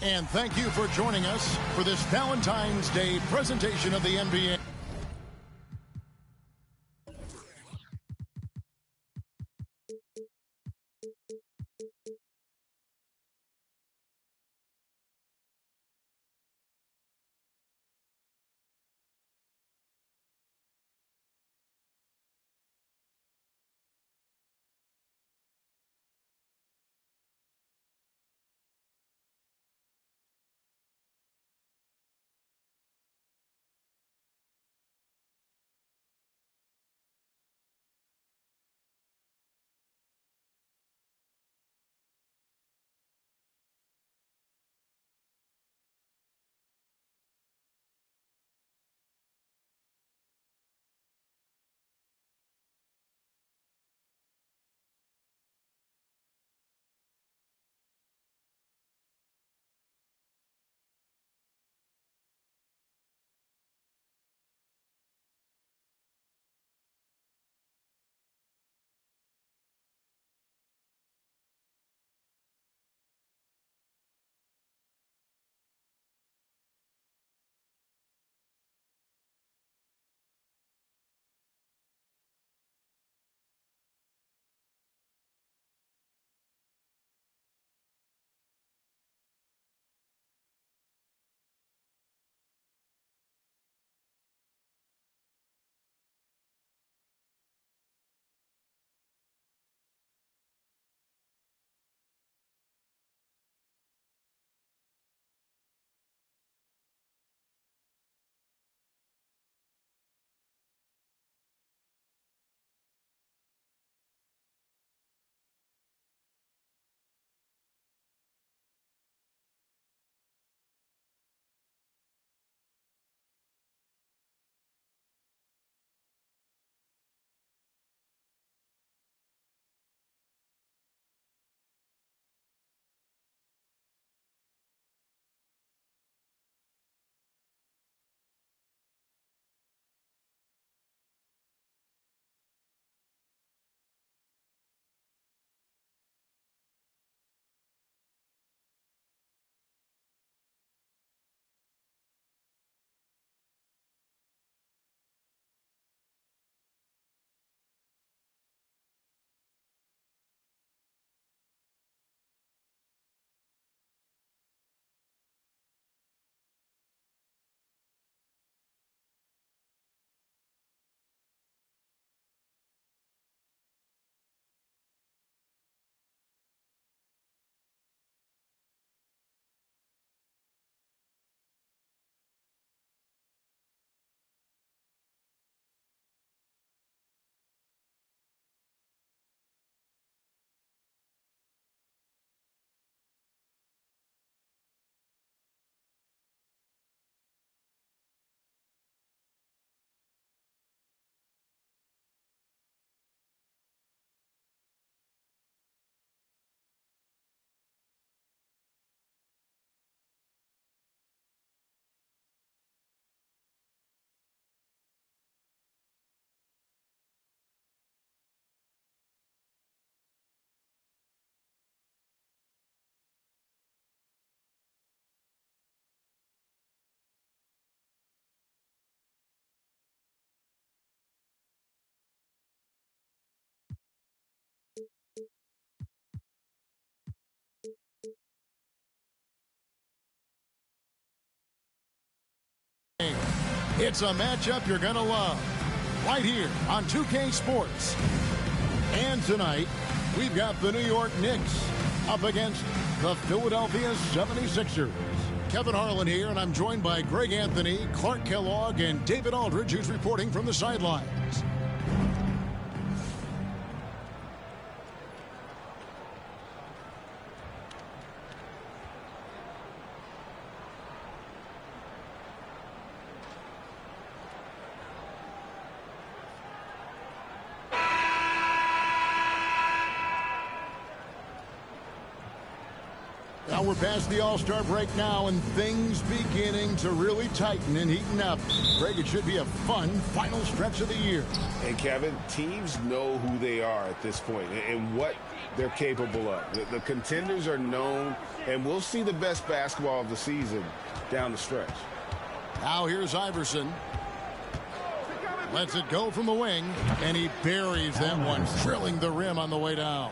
And thank you for joining us for this Valentine's Day presentation of the NBA. It's a matchup you're going to love right here on 2K Sports. And tonight, we've got the New York Knicks up against the Philadelphia 76ers. Kevin Harlan here, and I'm joined by Greg Anthony, Clark Kellogg, and David Aldridge, who's reporting from the sidelines. Now we're past the All-Star break now, and things beginning to really tighten and heating up. Greg, it should be a fun final stretch of the year. And Kevin, teams know who they are at this point and what they're capable of. The contenders are known, and we'll see the best basketball of the season down the stretch. Now here's Iverson. Lets it go from the wing, and he buries that one, drilling the rim on the way down.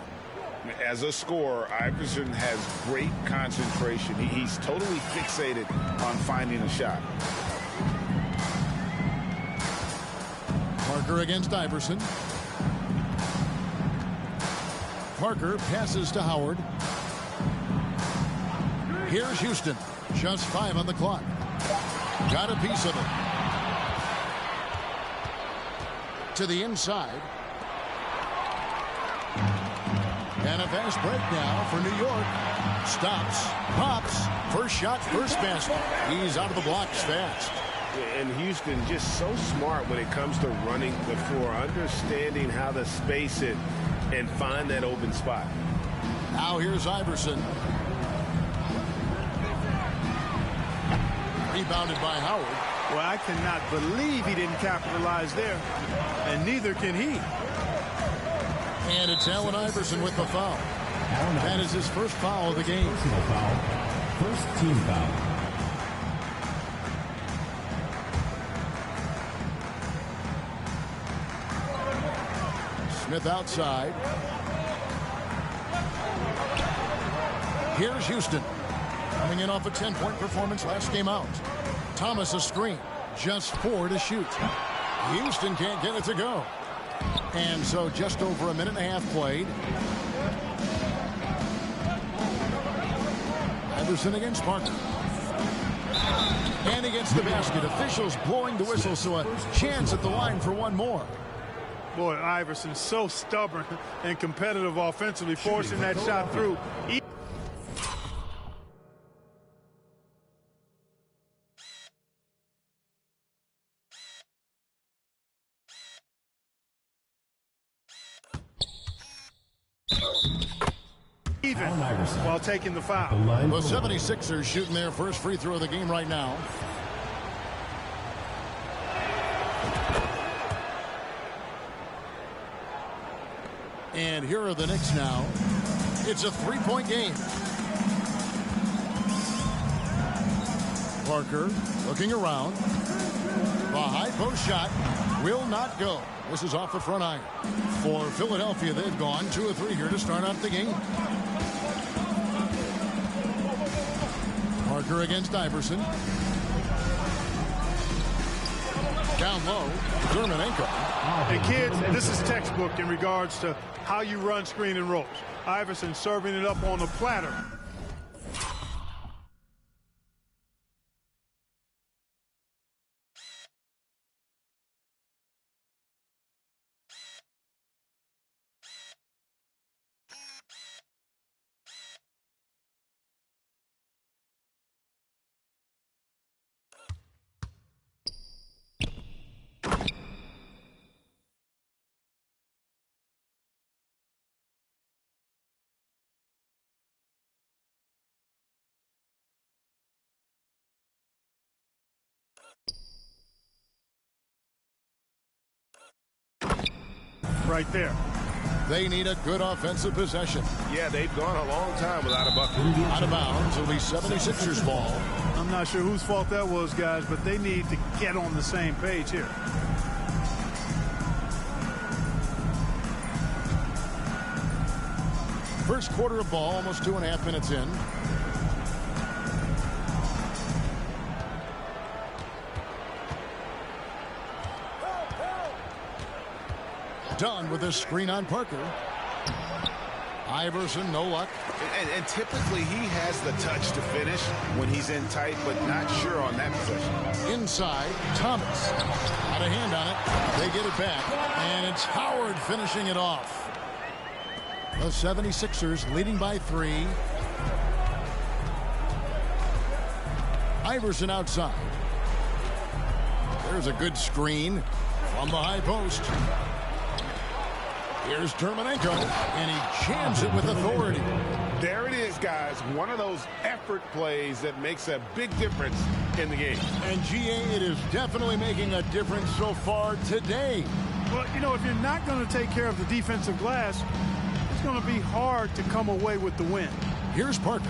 As a scorer, Iverson has great concentration. He's totally fixated on finding a shot. Parker against Iverson. Parker passes to Howard. Here's Houston. Just 5 on the clock. Got a piece of it. To the inside. And a fast break now for New York. Stops, pops, first shot, first basket. He's out of the blocks fast. And Houston just so smart when it comes to running the floor, understanding how to space it and find that open spot. Now here's Iverson. Rebounded by Howard. Well, I cannot believe he didn't capitalize there, and neither can he. And it's Allen Iverson with the foul. That is his first foul of the game. Personal foul. First team foul. Smith outside. Here's Houston. Coming in off a 10-point performance last game out. Thomas a screen. Just 4 to shoot. Houston can't get it to go. And so just over a minute and a half played. Iverson against Parker. And against the basket. Officials blowing the whistle, so a chance at the line for one more. Boy, Iverson's so stubborn and competitive offensively, forcing that shot through. Even while taking the foul. The 76ers shooting their first free throw of the game right now. And here are the Knicks now. It's a 3-point game. Parker looking around. The high post shot will not go. This is off the front iron. For Philadelphia, they've gone 2 of 3 here to start out the game. Parker against Iverson. Down low, Dermanenko. And kids, this is textbook in regards to how you run screen and rolls. Iverson serving it up on a platter. Right there. They need a good offensive possession. Yeah, they've gone a long time without a bucket. Out of bounds, it'll be 76ers ball. I'm not sure whose fault that was, guys, but they need to get on the same page here. First quarter of ball, almost 2.5 minutes in. Done with a screen on Parker. Iverson, no luck. And typically he has the touch to finish when he's in tight, but not sure on that possession. Inside, Thomas. Got a hand on it. They get it back. And it's Howard finishing it off. The 76ers leading by 3. Iverson outside. There's a good screen from the high post. Here's Dermanenko, and he jams it with authority. There it is, guys, one of those effort plays that makes a big difference in the game. And GA, it is definitely making a difference so far today. Well, you know, if you're not going to take care of the defensive glass, it's going to be hard to come away with the win. Here's Parker.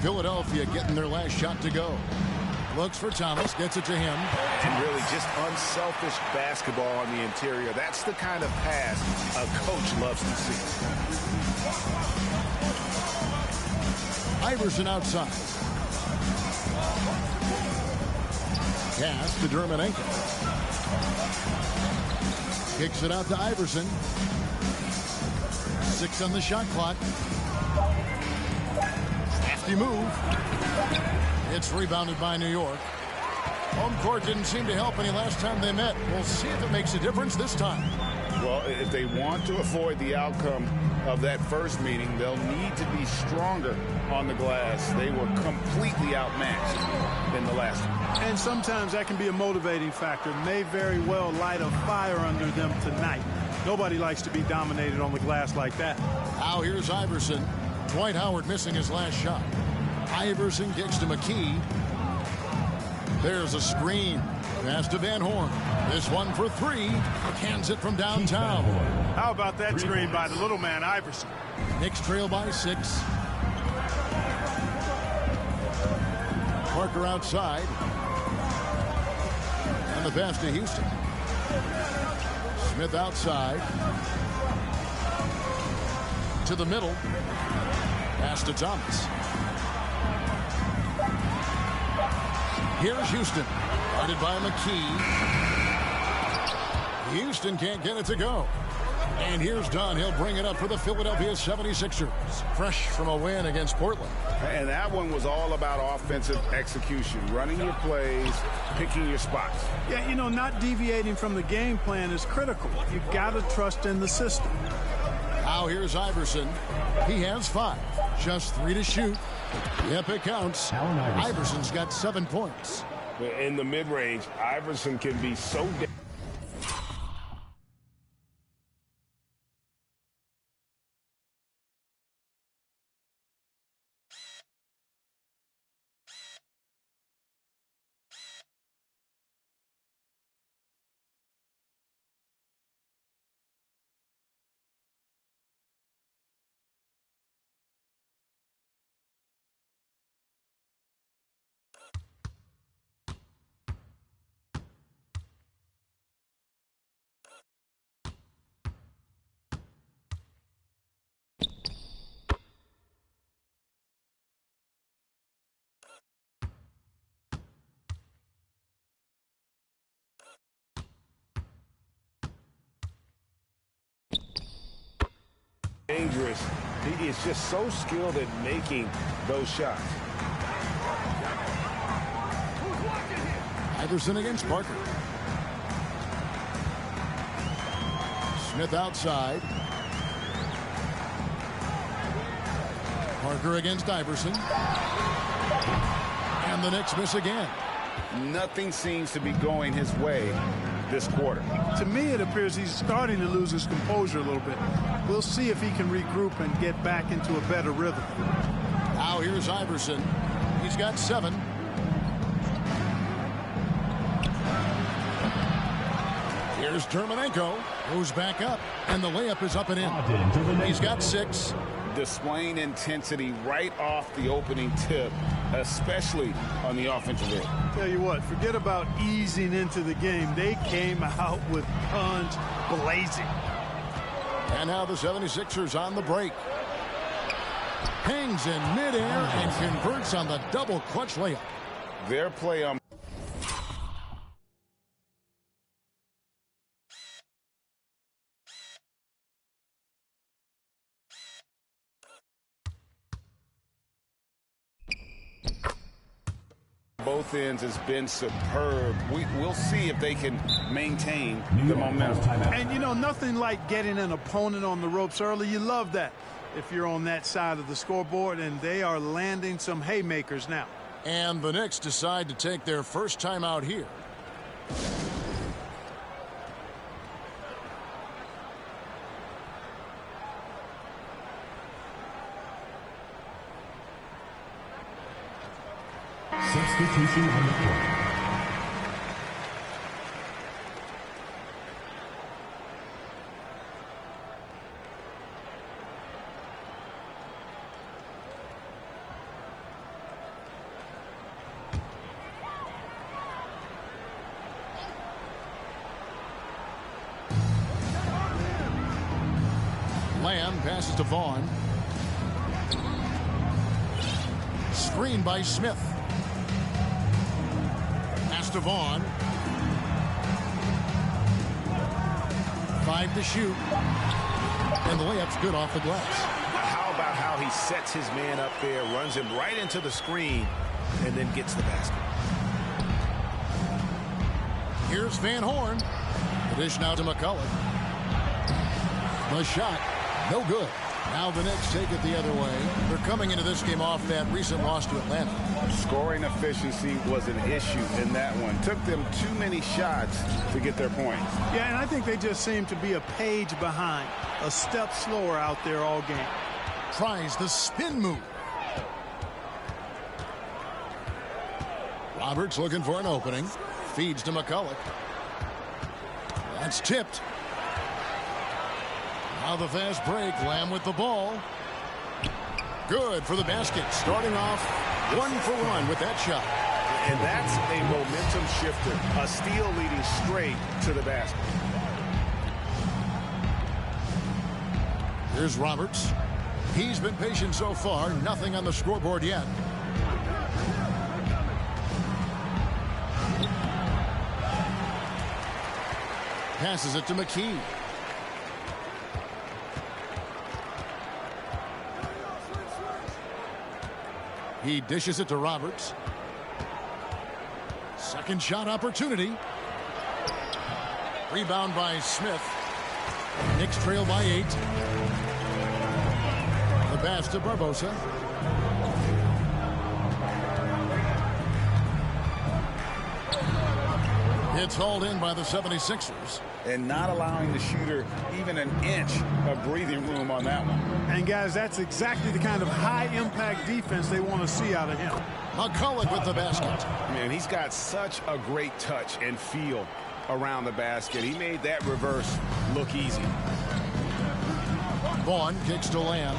Philadelphia getting their last shot to go. Looks for Thomas, gets it to him. And really just unselfish basketball on the interior. That's the kind of pass a coach loves to see. Iverson outside. Pass to Dermanenko. Kicks it out to Iverson. 6 on the shot clock. Crafty move. It's rebounded by New York. Home court didn't seem to help any last time they met. We'll see if it makes a difference this time. Well, if they want to avoid the outcome of that first meeting, they'll need to be stronger on the glass. They were completely outmatched in the last one. And sometimes that can be a motivating factor. May very well light a fire under them tonight. Nobody likes to be dominated on the glass like that. Now here's Iverson. Dwight Howard missing his last shot. Iverson kicks to McKee. There's a screen. Pass to Van Horn. This one for 3. Cans it from downtown. How about that screen by the little man, Iverson? Knicks trail by 6. Parker outside. And the pass to Houston. Smith outside. To the middle. Pass to Thomas. Here's Houston. Guarded by McKee. Houston can't get it to go. And here's Dunn. He'll bring it up for the Philadelphia 76ers. Fresh from a win against Portland. And that one was all about offensive execution. Running your plays, picking your spots. Yeah, you know, not deviating from the game plan is critical. You've got to trust in the system. Now here's Iverson. He has 5. Just 3 to shoot. Yep, it counts. Iverson's got 7 points. In the mid-range, Iverson can be so dangerous. He is just so skilled at making those shots. Iverson against Parker. Smith outside. Parker against Iverson. And the Knicks miss again. Nothing seems to be going his way this quarter. To me, it appears he's starting to lose his composure a little bit. We'll see if he can regroup and get back into a better rhythm. Now here's Iverson. He's got 7. Here's Dermanenko, goes back up, and the layup is up and in. He's got 6. Displaying intensity right off the opening tip, especially on the offensive end. Tell you what, forget about easing into the game. They came out with guns blazing. And now the 76ers on the break. Hangs in midair and converts on the double clutch layup. Their play on both ends has been superb. We'll see if they can maintain the momentum. And, you know, nothing like getting an opponent on the ropes early. You love that if you're on that side of the scoreboard, and they are landing some haymakers now. And the Knicks decide to take their first time out here. Substitution on the court. Lamb passes to Vaughn. Screen by Smith. Pass to Vaughn. 5 to shoot. And the layup's good off the glass. How about how he sets his man up there, runs him right into the screen, and then gets the basket. Here's Van Horn. The dish now to McCullough. The shot, no good. Now the Knicks take it the other way. They're coming into this game off that recent loss to Atlanta. Scoring efficiency was an issue in that one. Took them too many shots to get their points. Yeah, and I think they just seem to be a page behind, a step slower out there all game. Tries the spin move. Roberts looking for an opening. Feeds to McCullough. That's tipped. Now the fast break. Lamb with the ball. Good for the basket. Starting off 1 for 1 with that shot. And that's a momentum shifter. A steal leading straight to the basket. Here's Roberts. He's been patient so far. Nothing on the scoreboard yet. Passes it to McKee. He dishes it to Roberts. Second shot opportunity. Rebound by Smith. Knicks trail by 8. The pass to Barbosa. It's hauled in by the 76ers. And not allowing the shooter even an inch of breathing room on that one. And, guys, that's exactly the kind of high-impact defense they want to see out of him. McCullough with the basket. Man, he's got such a great touch and feel around the basket. He made that reverse look easy. Vaughn kicks to Lamb.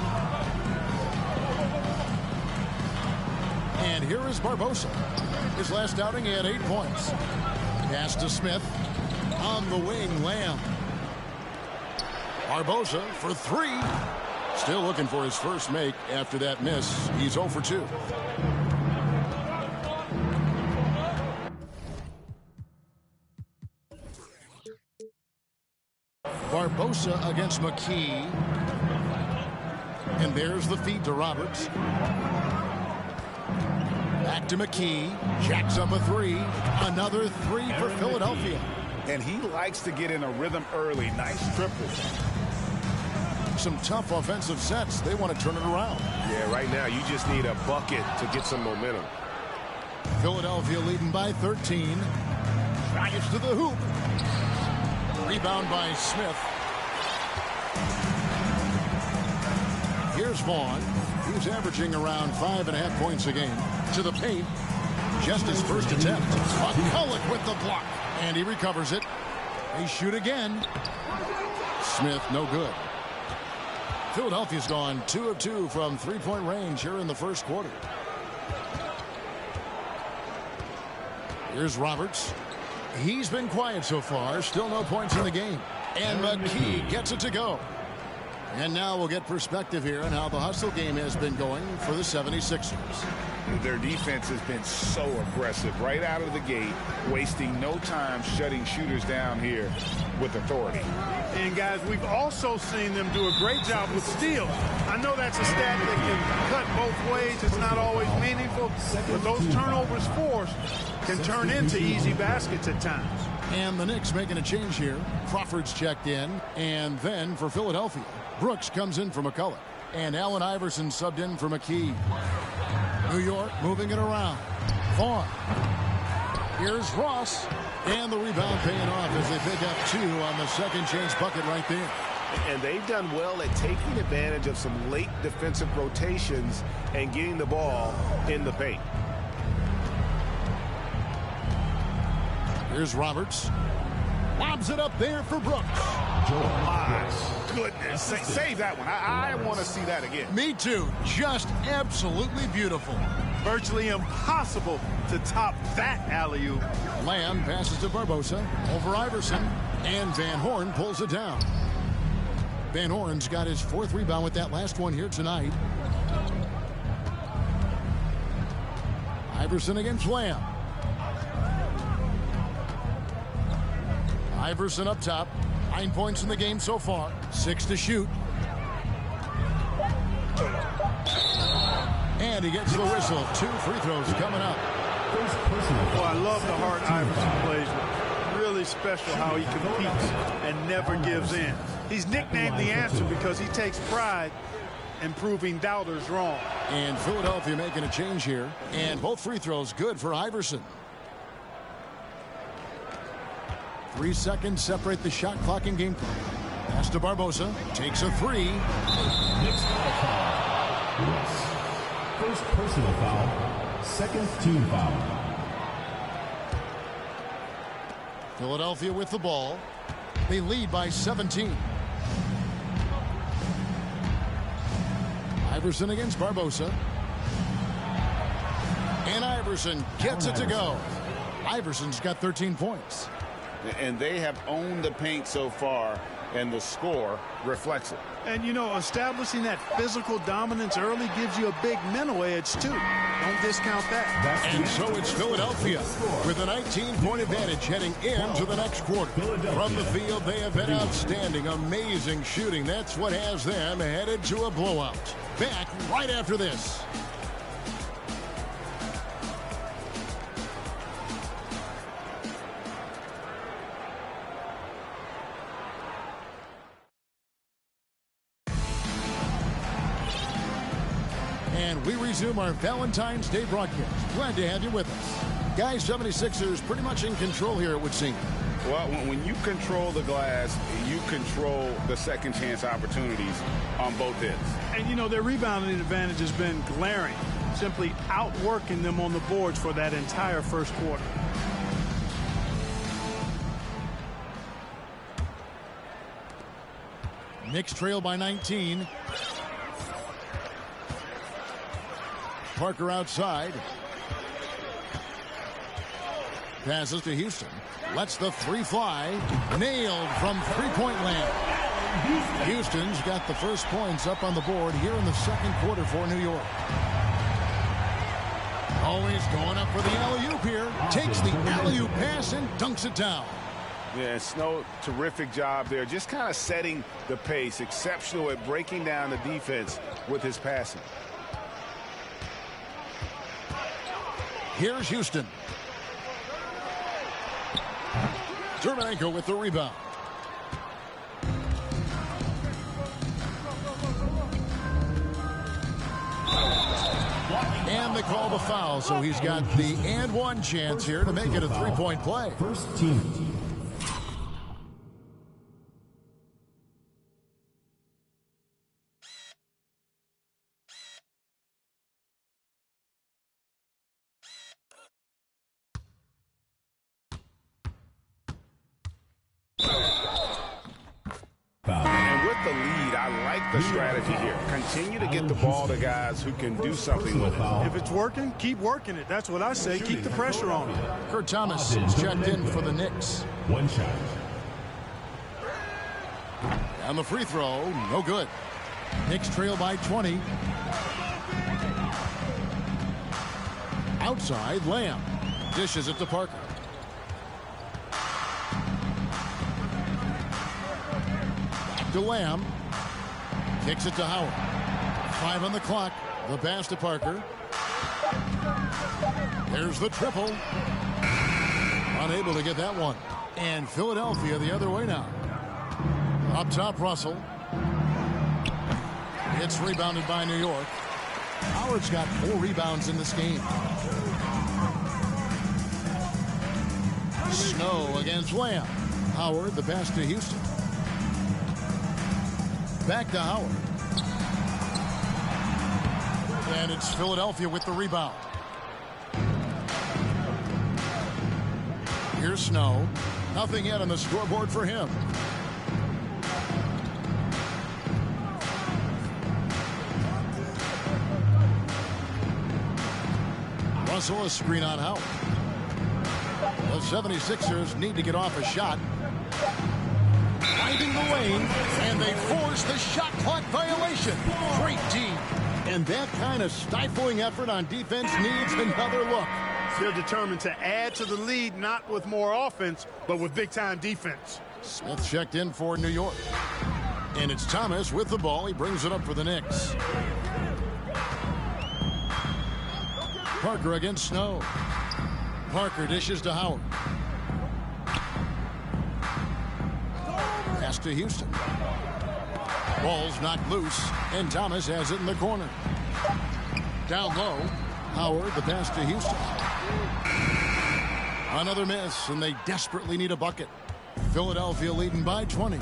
And here is Barbosa. His last outing, he had 8 points. Pass to Smith. On the wing, Lamb. Barbosa for 3. Still looking for his first make after that miss. He's 0 for 2. Barbosa against McKee. And there's the feed to Roberts. Back to McKee. Jacks up a 3. Another 3 for Philadelphia. And he likes to get in a rhythm early. Nice triple. Some tough offensive sets. They want to turn it around. Yeah, right now you just need a bucket to get some momentum. Philadelphia leading by 13. Drives to the hoop. Rebound by Smith. Here's Vaughn. He's averaging around 5.5 points a game. To the paint. Just his first attempt. McCullough with the block. And he recovers it. They shoot again. Smith, no good. Philadelphia's gone 2 of 2 from three-point range here in the first quarter. Here's Roberts. He's been quiet so far. Still no points in the game. And McKee gets it to go. And now we'll get perspective here on how the hustle game has been going for the 76ers. Their defense has been so aggressive right out of the gate, wasting no time shutting shooters down here with authority. And, guys, we've also seen them do a great job with steals. I know that's a stat that can cut both ways. It's not always meaningful, but those turnovers forced can turn into easy baskets at times. And the Knicks making a change here. Crawford's checked in, and then for Philadelphia, Brooks comes in for McCullough, and Allen Iverson subbed in for McKee. New York moving it around. Vaughn. Here's Ross. And the rebound paying off as they pick up 2 on the second chance bucket right there. And they've done well at taking advantage of some late defensive rotations and getting the ball in the paint. Here's Roberts. Lobs it up there for Brooks. My goodness. Save that one. I want to see that again. Me too. Just absolutely beautiful. Virtually impossible to top that alley-oop. Lamb passes to Barbosa. Over Iverson. And Van Horn pulls it down. Van Horn's got his 4th rebound with that last one here tonight. Iverson against Lamb. Iverson up top. 9 points in the game so far. 6 to shoot. And he gets the whistle. 2 free throws coming up. Well, I love the heart Iverson plays with. Really special how he competes and never gives in. He's nicknamed the answer because he takes pride in proving doubters wrong. And Philadelphia making a change here. And both free throws good for Iverson. 3 seconds separate the shot clock in GamePlay. Pass to Barbosa. Takes a 3. Next foul. Yes. First personal foul. Second team foul. Philadelphia with the ball. They lead by 17. Iverson against Barbosa. And Iverson gets it to go. Iverson's got 13 points. And they have owned the paint so far, and the score reflects it. And, you know, establishing that physical dominance early gives you a big mental edge, too. Don't discount that. And so it's Philadelphia with a 19-point advantage heading into the next quarter. From the field, they have been outstanding, amazing shooting. That's what has them headed to a blowout. Back right after this. And we resume our Valentine's Day broadcast. Glad to have you with us. Guys, 76ers pretty much in control here, it would seem. Well, when you control the glass, you control the second chance opportunities on both ends. And, you know, their rebounding advantage has been glaring, simply outworking them on the boards for that entire first quarter. Knicks trail by 19. Parker outside. Passes to Houston. Lets the 3 fly. Nailed from three-point land. Houston's got the first points up on the board here in the second quarter for New York. Always going up for the alley-oop here. Takes the alley-oop pass and dunks it down. Yeah, Snow, terrific job there. Just kind of setting the pace. Exceptional at breaking down the defense with his passing. Here's Houston. Germanenko with the rebound. And they call the foul, so he's got the and one chance here to make it a three-point play. First team. And with the lead, I like the strategy here. Continue to get the ball to guys who can do something with it. If it's working, keep working it. That's what I say. Keep the pressure on it. Kurt Thomas is checked in for the Knicks. One shot. And the free throw, no good. Knicks trail by 20. Outside, Lamb dishes it to Parker. Back to Lamb. Kicks it to Howard. 5 on the clock. The pass to Parker. There's the triple. Unable to get that one. And Philadelphia the other way now. Up top, Russell. It's rebounded by New York. Howard's got 4 rebounds in this game. Snow against Lamb. Howard, the pass to Houston. Back to Howard. And it's Philadelphia with the rebound. Here's Snow. Nothing yet on the scoreboard for him. Russell, a screen on Howard. The 76ers need to get off a shot. Finding the lane, and they force the shot clock violation. Great team. And that kind of stifling effort on defense needs another look. They're determined to add to the lead, not with more offense, but with big-time defense. Smith checked in for New York. And it's Thomas with the ball. He brings it up for the Knicks. Parker against Snow. Parker dishes to Howard. Pass to Houston. Ball's knocked loose, and Thomas has it in the corner. Down low, Howard, the pass to Houston. Another miss, and they desperately need a bucket. Philadelphia leading by 20.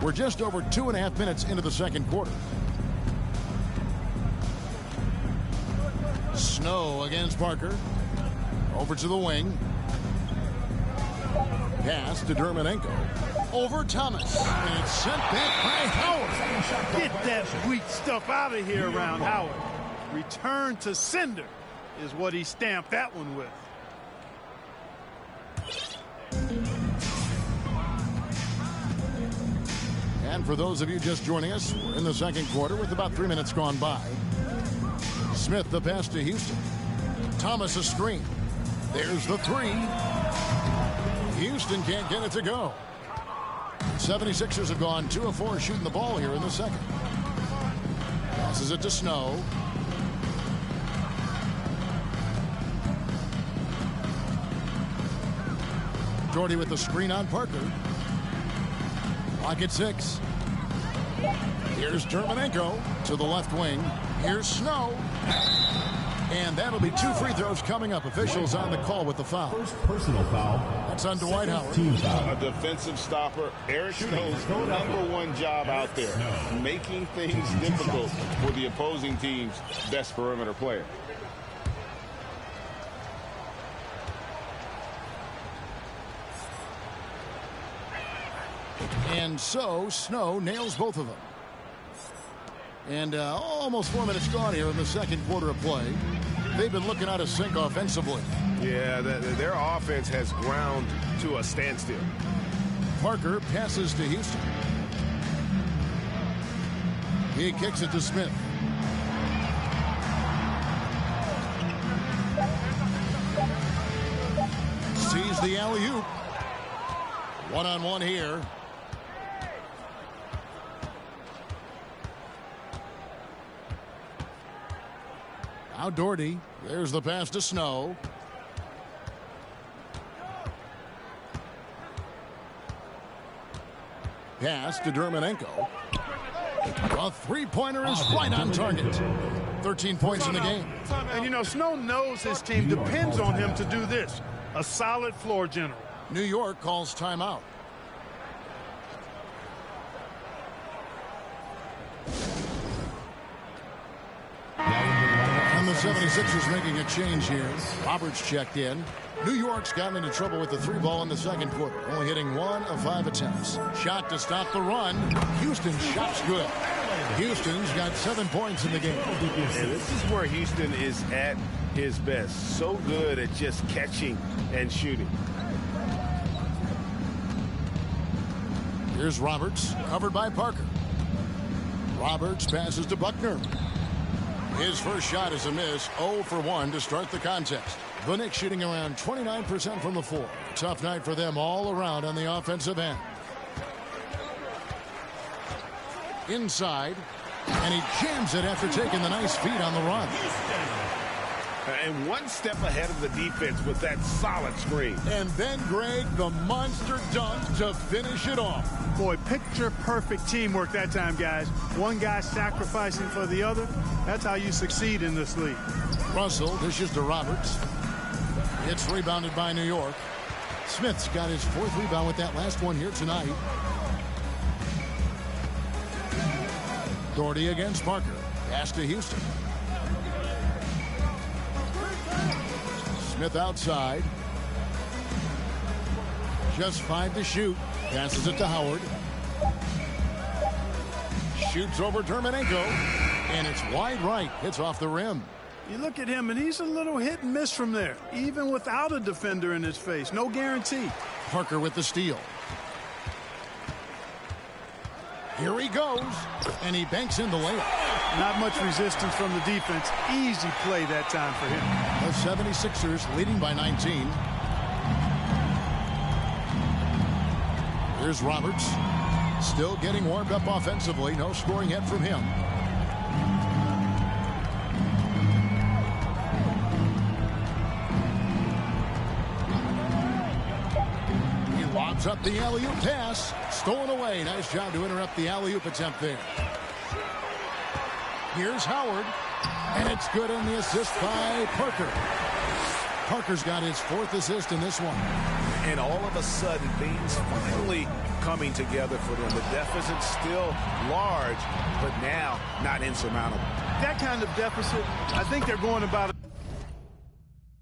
We're just over 2.5 minutes into the second quarter. Snow against Parker. Over to the wing. Pass to Dermanenko. Over Thomas. And it's sent back by Howard. Get that weak stuff out of here around Howard. Return to sender is what he stamped that one with. And for those of you just joining us, we're in the second quarter with about 3 minutes gone by. Smith the pass to Houston. Thomas a screen. There's the three. Houston can't get it to go. 76ers have gone 2 of 4 shooting the ball here in the second. Passes it to Snow. Jordy with the screen on Parker. Lock at 6. Here's Dermanenko to the left wing. Here's Snow. And that'll be 2 free throws coming up. Officials on the call with the foul. First personal foul. That's on Dwight Howard. Team foul. A defensive stopper. Eric Snow's #1 job out there, making things difficult for the opposing team's best perimeter player. And so Snow nails both of them. And almost 4 minutes gone here in the second quarter of play. They've been looking out of sync offensively. Yeah, their offense has ground to a standstill. Parker passes to Houston. He kicks it to Smith. Sees the alley-oop. One-on-one here. Now Doherty. There's the pass to Snow. Pass to Dermanenko. A three-pointer is right on target. 13 points in the game. And, you know, Snow knows his team depends on him to do this. A solid floor general. New York calls timeout. And the 76ers making a change here. Roberts checked in. New York's gotten into trouble with the 3 ball in the second quarter, only hitting 1 of 5 attempts. Shot to stop the run. Houston's shot's good. Houston's got 7 points in the game. And this is where Houston is at his best. So good at just catching and shooting. Here's Roberts, covered by Parker. Roberts passes to Buckner. His first shot is a miss, 0 for 1 to start the contest. The Knicks shooting around 29% from the floor. Tough night for them all around on the offensive end. Inside, and he jams it after taking the nice feed on the run. And one step ahead of the defense with that solid screen. And then Greg, the monster dunk to finish it off. Boy, picture-perfect teamwork that time, guys. One guy sacrificing for the other. That's how you succeed in this league. Russell dishes to Roberts. It's rebounded by New York. Smith's got his 4th rebound with that last one here tonight. Doherty against Parker. Pass to Houston. Smith outside. Just 5 to shoot. Passes it to Howard. Shoots over Dermonenko. And it's wide right. Hits off the rim. You look at him, and he's a little hit and miss from there, even without a defender in his face. No guarantee. Parker with the steal. Here he goes, and he banks in the layup. Not much resistance from the defense. Easy play that time for him. The 76ers leading by 19. Here's Roberts. Still getting warmed up offensively. No scoring yet from him. He lobs up the alley-oop pass. Stolen away. Nice job to interrupt the alley-oop attempt there. Here's Howard. And it's good on the assist by Parker. Parker's got his 4th assist in this one. And all of a sudden, things finally coming together for them. The deficit still large, but now not insurmountable. That kind of deficit, I think they're going about it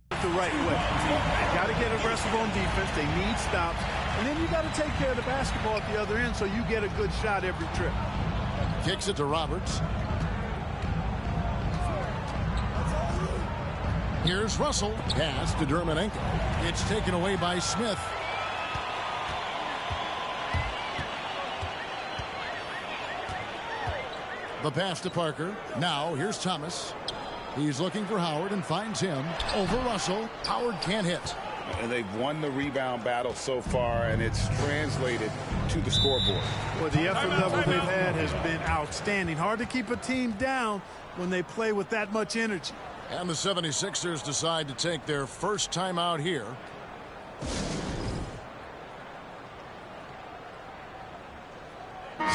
the right way. They got to get aggressive on defense. They need stops. And then you got to take care of the basketball at the other end so you get a good shot every trip. Kicks it to Roberts. Here's Russell. Pass to Dermonenko. It's taken away by Smith. The pass to Parker. Now here's Thomas. He's looking for Howard and finds him. Over Russell. Howard can't hit. And they've won the rebound battle so far, and it's translated to the scoreboard. Well, the effort level they've had has been outstanding. Hard to keep a team down when they play with that much energy. And the 76ers decide to take their first timeout here.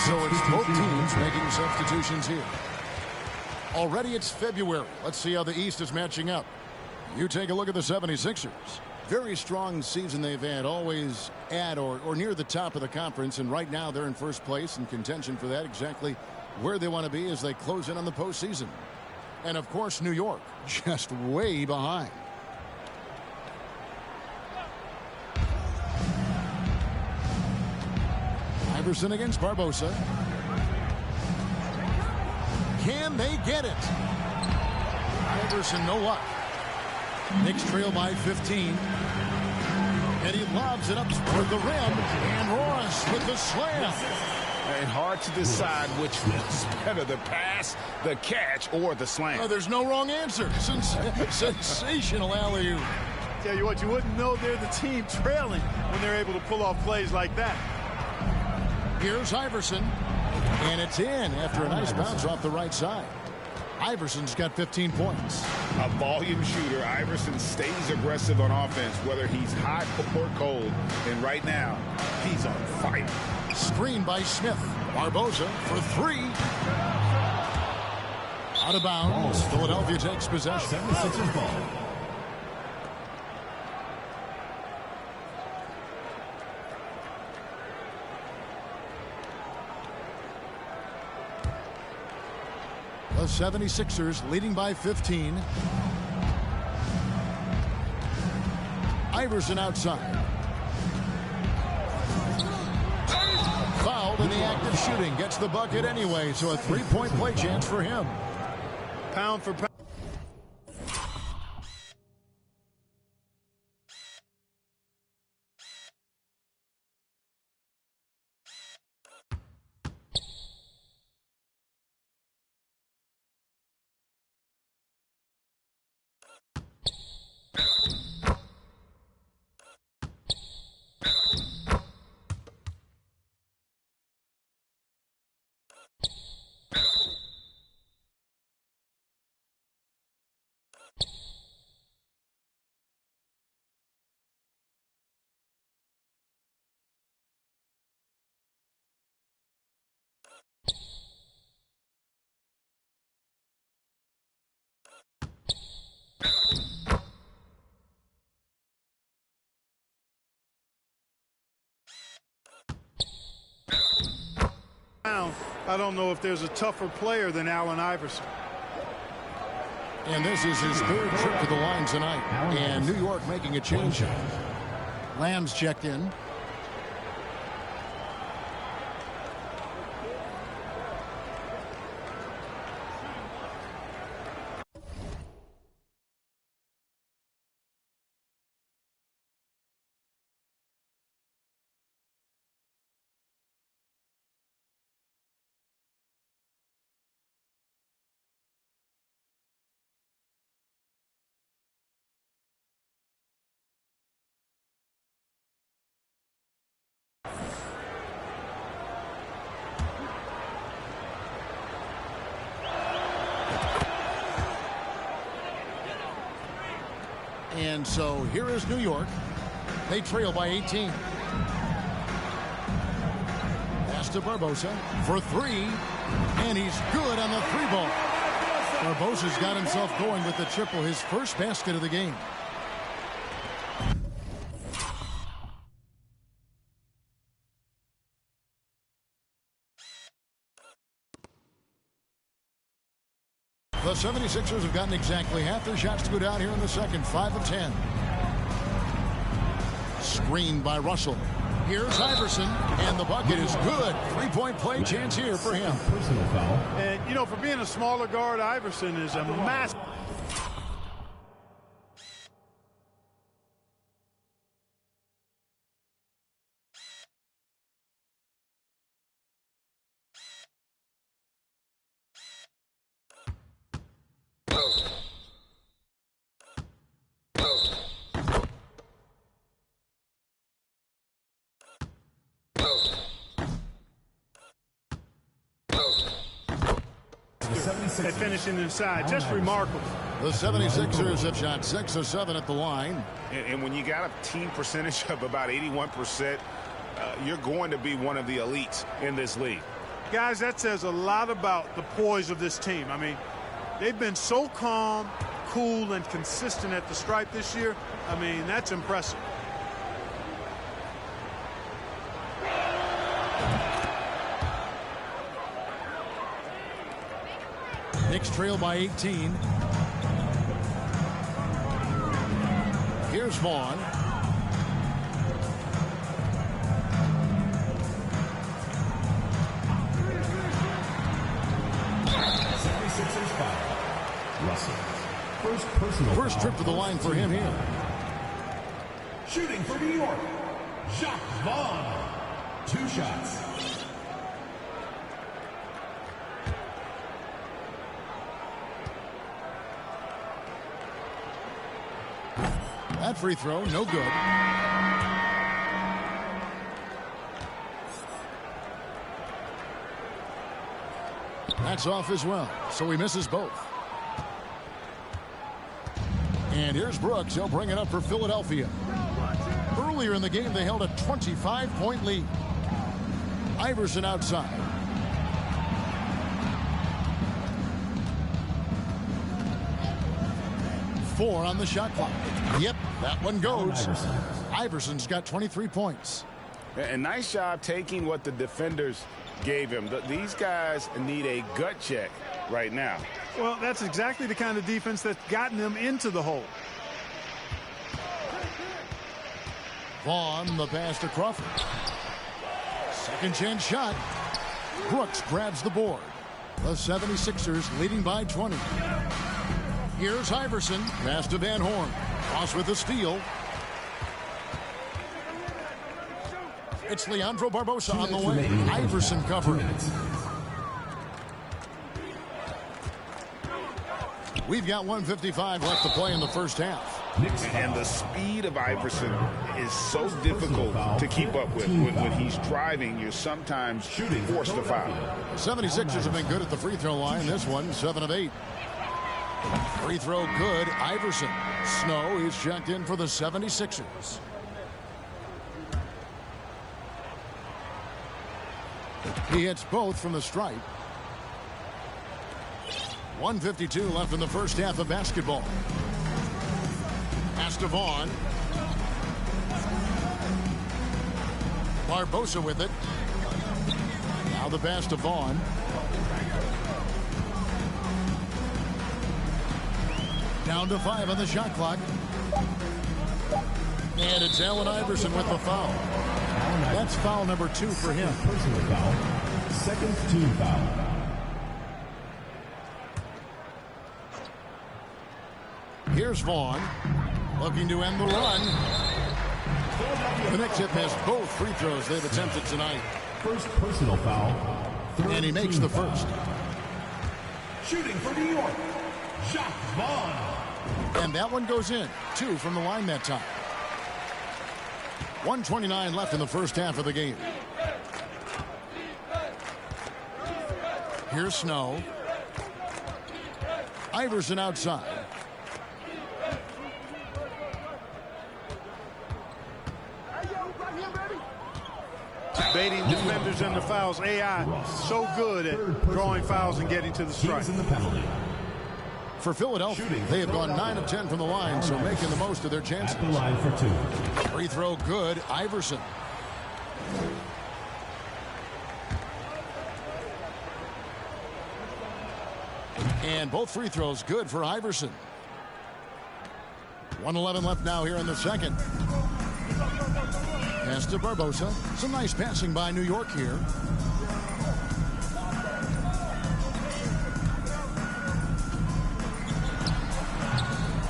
So it's both teams making substitutions here. Already it's February. Let's see how the East is matching up. You take a look at the 76ers. Very strong season they've had, always at or near the top of the conference, and right now they're in first place in contention for that, exactly where they want to be as they close in on the postseason. And of course New York just way behind. Iverson against Barbosa. Can they get it? Iverson, no luck. Knicks trail by 15. And he lobs it up toward the rim. And Ross with the slam. And hard to decide which was better, the pass, the catch, or the slam. Oh, there's no wrong answer. Sensational alley-oop. Tell you what, you wouldn't know they're the team trailing when they're able to pull off plays like that. Here's Iverson. And it's in after a nice bounce off the right side. Iverson's got 15 points. A volume shooter, Iverson stays aggressive on offense, whether he's hot or cold. And right now, he's on fire. Screen by Smith. Barbosa for 3. Out of bounds. Philadelphia takes possession. 76ers ball. The 76ers leading by 15. Iverson outside. Fouled in the act of shooting. Gets the bucket anyway, so a 3-point play chance for him. Pound for pound. I don't know if there's a tougher player than Allen Iverson. And this is his third trip to the line tonight. And New York making a change. Lamb's checked in. And so here is New York. They trail by 18. Pass to Barbosa for three. And he's good on the three ball. Barbosa's got himself going with the triple, his first basket of the game. The 76ers have gotten exactly half their shots to go down here in the second. 5 of 10. Screened by Russell. Here's Iverson, and the bucket is good. Three-point play chance here for him. Personal foul. And, you know, for being a smaller guard, Iverson is a massive. They finishing inside. Just remarkable. The 76ers have shot 6 of 7 at the line. And when you got a team percentage of about 81%, you're going to be one of the elites in this league. Guys, that says a lot about the poise of this team. I mean, they've been so calm, cool, and consistent at the stripe this year. I mean, that's impressive. Knicks trail by 18. Here's Vaughn. Russell. First trip to the line for him here. Shooting for New York, Jacques Vaughn. 2 shots. That free throw, no good. That's off as well, so he misses both. And here's Brooks. He'll bring it up for Philadelphia. Earlier in the game, they held a 25-point lead. Iverson outside. Four on the shot clock. Yep, that one goes. Iverson's got 23 points. A nice job taking what the defenders gave him. These guys need a gut check right now. Well, that's exactly the kind of defense that's gotten them into the hole. Vaughn, the pass to Crawford. Second chance shot. Brooks grabs the board. The 76ers leading by 20. Here's Iverson. Pass to Van Horn. Cross with the steal. It's Leandro Barbosa on the way. Iverson covering. We've got 1:55 left to play in the first half. And the speed of Iverson is so difficult to keep up with. When he's driving, you're sometimes forced to foul. 76ers have been good at the free throw line. This one, 7 of 8. Free throw good. Iverson. Snow is checked in for the 76ers. He hits both from the stripe. 1:52 left in the first half of basketball. Pass to Vaughn. Barbosa with it. Now the pass to Vaughn. Down to 5 on the shot clock. And it's Allen Iverson with the foul. That's foul number 2 for him. Personal foul. Second team foul. Here's Vaughn looking to end the run. The Knicks have missed both free throws they've attempted tonight. First personal foul. And he makes the first. Shooting for New York, Jacques Vaughn. And that one goes in. 2 from the line that time. 1:29 left in the first half of the game. Here's Snow. Iverson outside. Baiting defenders into fouls. AI so good at drawing fouls and getting to the strike. In the penalty. For Philadelphia, they have gone 9 of 10 from the line, so making the most of their chances. At the line for 2. Free throw good, Iverson. And both free throws good for Iverson. 1:11 left now here in the second. Pass to Barbosa. Some nice passing by New York here.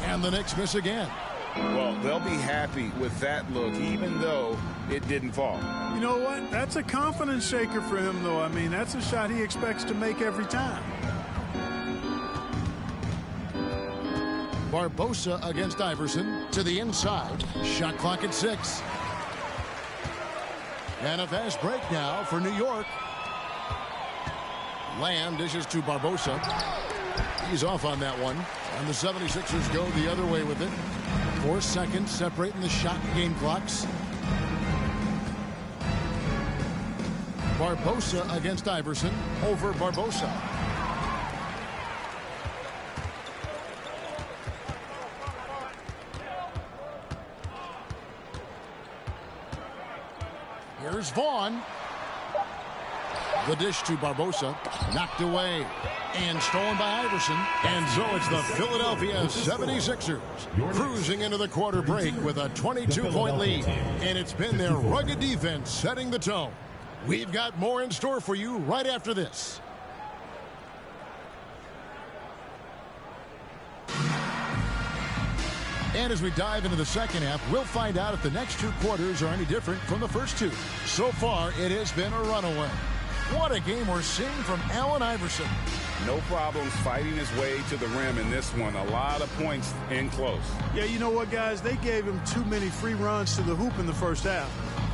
And the Knicks miss again. Well, they'll be happy with that look, even though it didn't fall. You know what? That's a confidence shaker for him, though. I mean, that's a shot he expects to make every time. Barbosa against Iverson to the inside. Shot clock at 6. And a fast break now for New York. Lamb dishes to Barbosa. He's off on that one. And the 76ers go the other way with it. 4 seconds separating the shot game clocks. Barbosa against Iverson over Barbosa. Here's Vaughn. The dish to Barbosa. Knocked away. And stolen by Iverson. And so it's the Philadelphia 76ers cruising into the quarter break with a 22-point lead. And it's been their rugged defense setting the tone. We've got more in store for you right after this. And as we dive into the second half, we'll find out if the next 2 quarters are any different from the first 2. So far, it has been a runaway. What a game we're seeing from Allen Iverson. No problems fighting his way to the rim in this one. A lot of points in close. Yeah, you know what, guys? They gave him too many free runs to the hoop in the first half.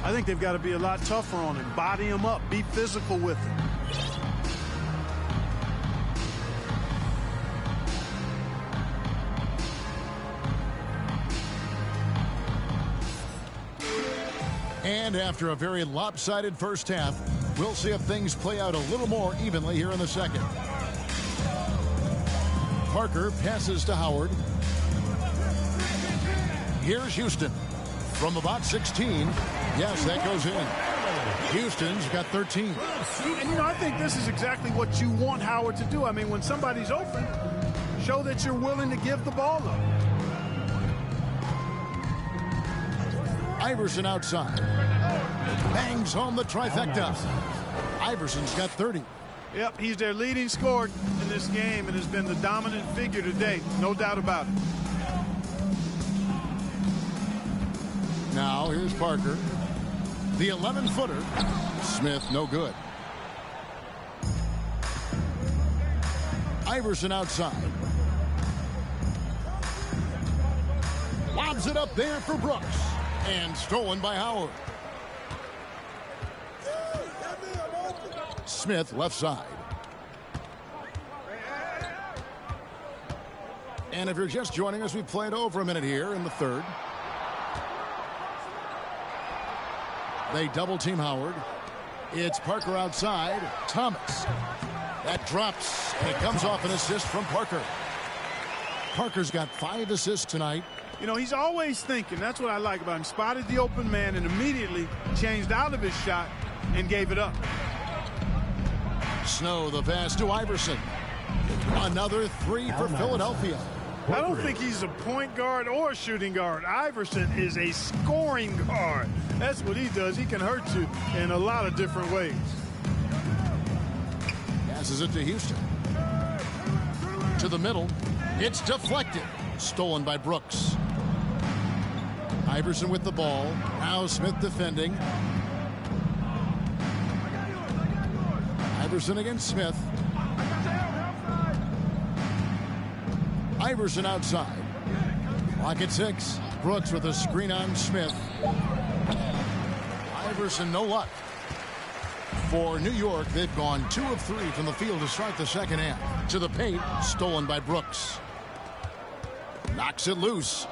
I think they've got to be a lot tougher on him. Body him up. Be physical with him. And after a very lopsided first half, we'll see if things play out a little more evenly here in the second. Parker passes to Howard. Here's Houston. From about 16. Yes, that goes in. Houston's got 13. And, you know, I think this is exactly what you want Howard to do. I mean, when somebody's open, show that you're willing to give the ball up. Iverson outside. Bangs home the trifecta. Iverson's got 30. Yep, he's their leading scorer in this game and has been the dominant figure to date. No doubt about it. Now here's Parker. The 11-footer. Smith, no good. Iverson outside. Lobs it up there for Brooks. And stolen by Howard. Smith left side. And if you're just joining us, we played over a minute here in the third. They double team Howard. It's Parker outside. Thomas. That drops. And it comes off an assist from Parker. Parker's got 5 assists tonight. You know, he's always thinking. That's what I like about him. Spotted the open man and immediately changed out of his shot and gave it up. Snow the pass to Iverson. Another 3 for Philadelphia. I don't think he's a point guard or a shooting guard. Iverson is a scoring guard. That's what he does. He can hurt you in a lot of different ways. Passes it to Houston. To the middle. It's deflected. Stolen by Brooks. Iverson with the ball. Now Smith defending. Iverson against Smith. Iverson outside. Clock at 6. Brooks with a screen on Smith. Iverson, no luck. For New York, they've gone 2 of 3 from the field to start the second half. To the paint, stolen by Brooks. Knocks it loose.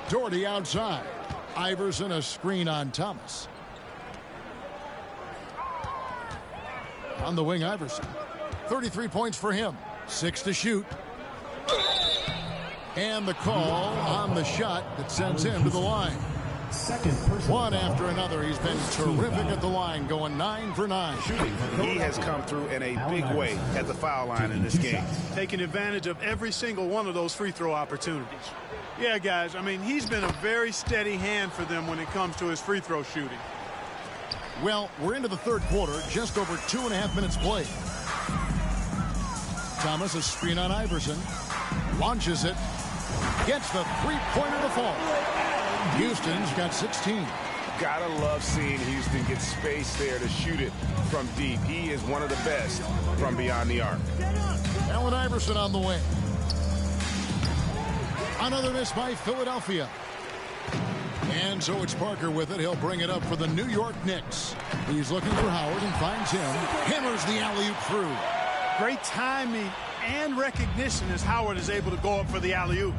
Doherty outside. Iverson a screen on Thomas. On the wing, Iverson. 33 points for him. 6 to shoot. And the call on the shot that sends him to the line. One after another. He's been terrific at the line, going 9 for 9. He has come through in a big way at the foul line in this game. Taking advantage of every single one of those free throw opportunities. Yeah, guys, I mean, he's been a very steady hand for them when it comes to his free throw shooting. Well, we're into the third quarter, just over 2.5 minutes played. Thomas, a screen on Iverson. Launches it. Gets the three-pointer to fall. Houston's got 16. Gotta love seeing Houston get space there to shoot it from deep. He is one of the best from beyond the arc. Allen Iverson on the wing. Another miss by Philadelphia. And so it's Parker with it. He'll bring it up for the New York Knicks. He's looking for Howard and finds him. Hammers the alley-oop through. Great timing and recognition as Howard is able to go up for the alley-oop.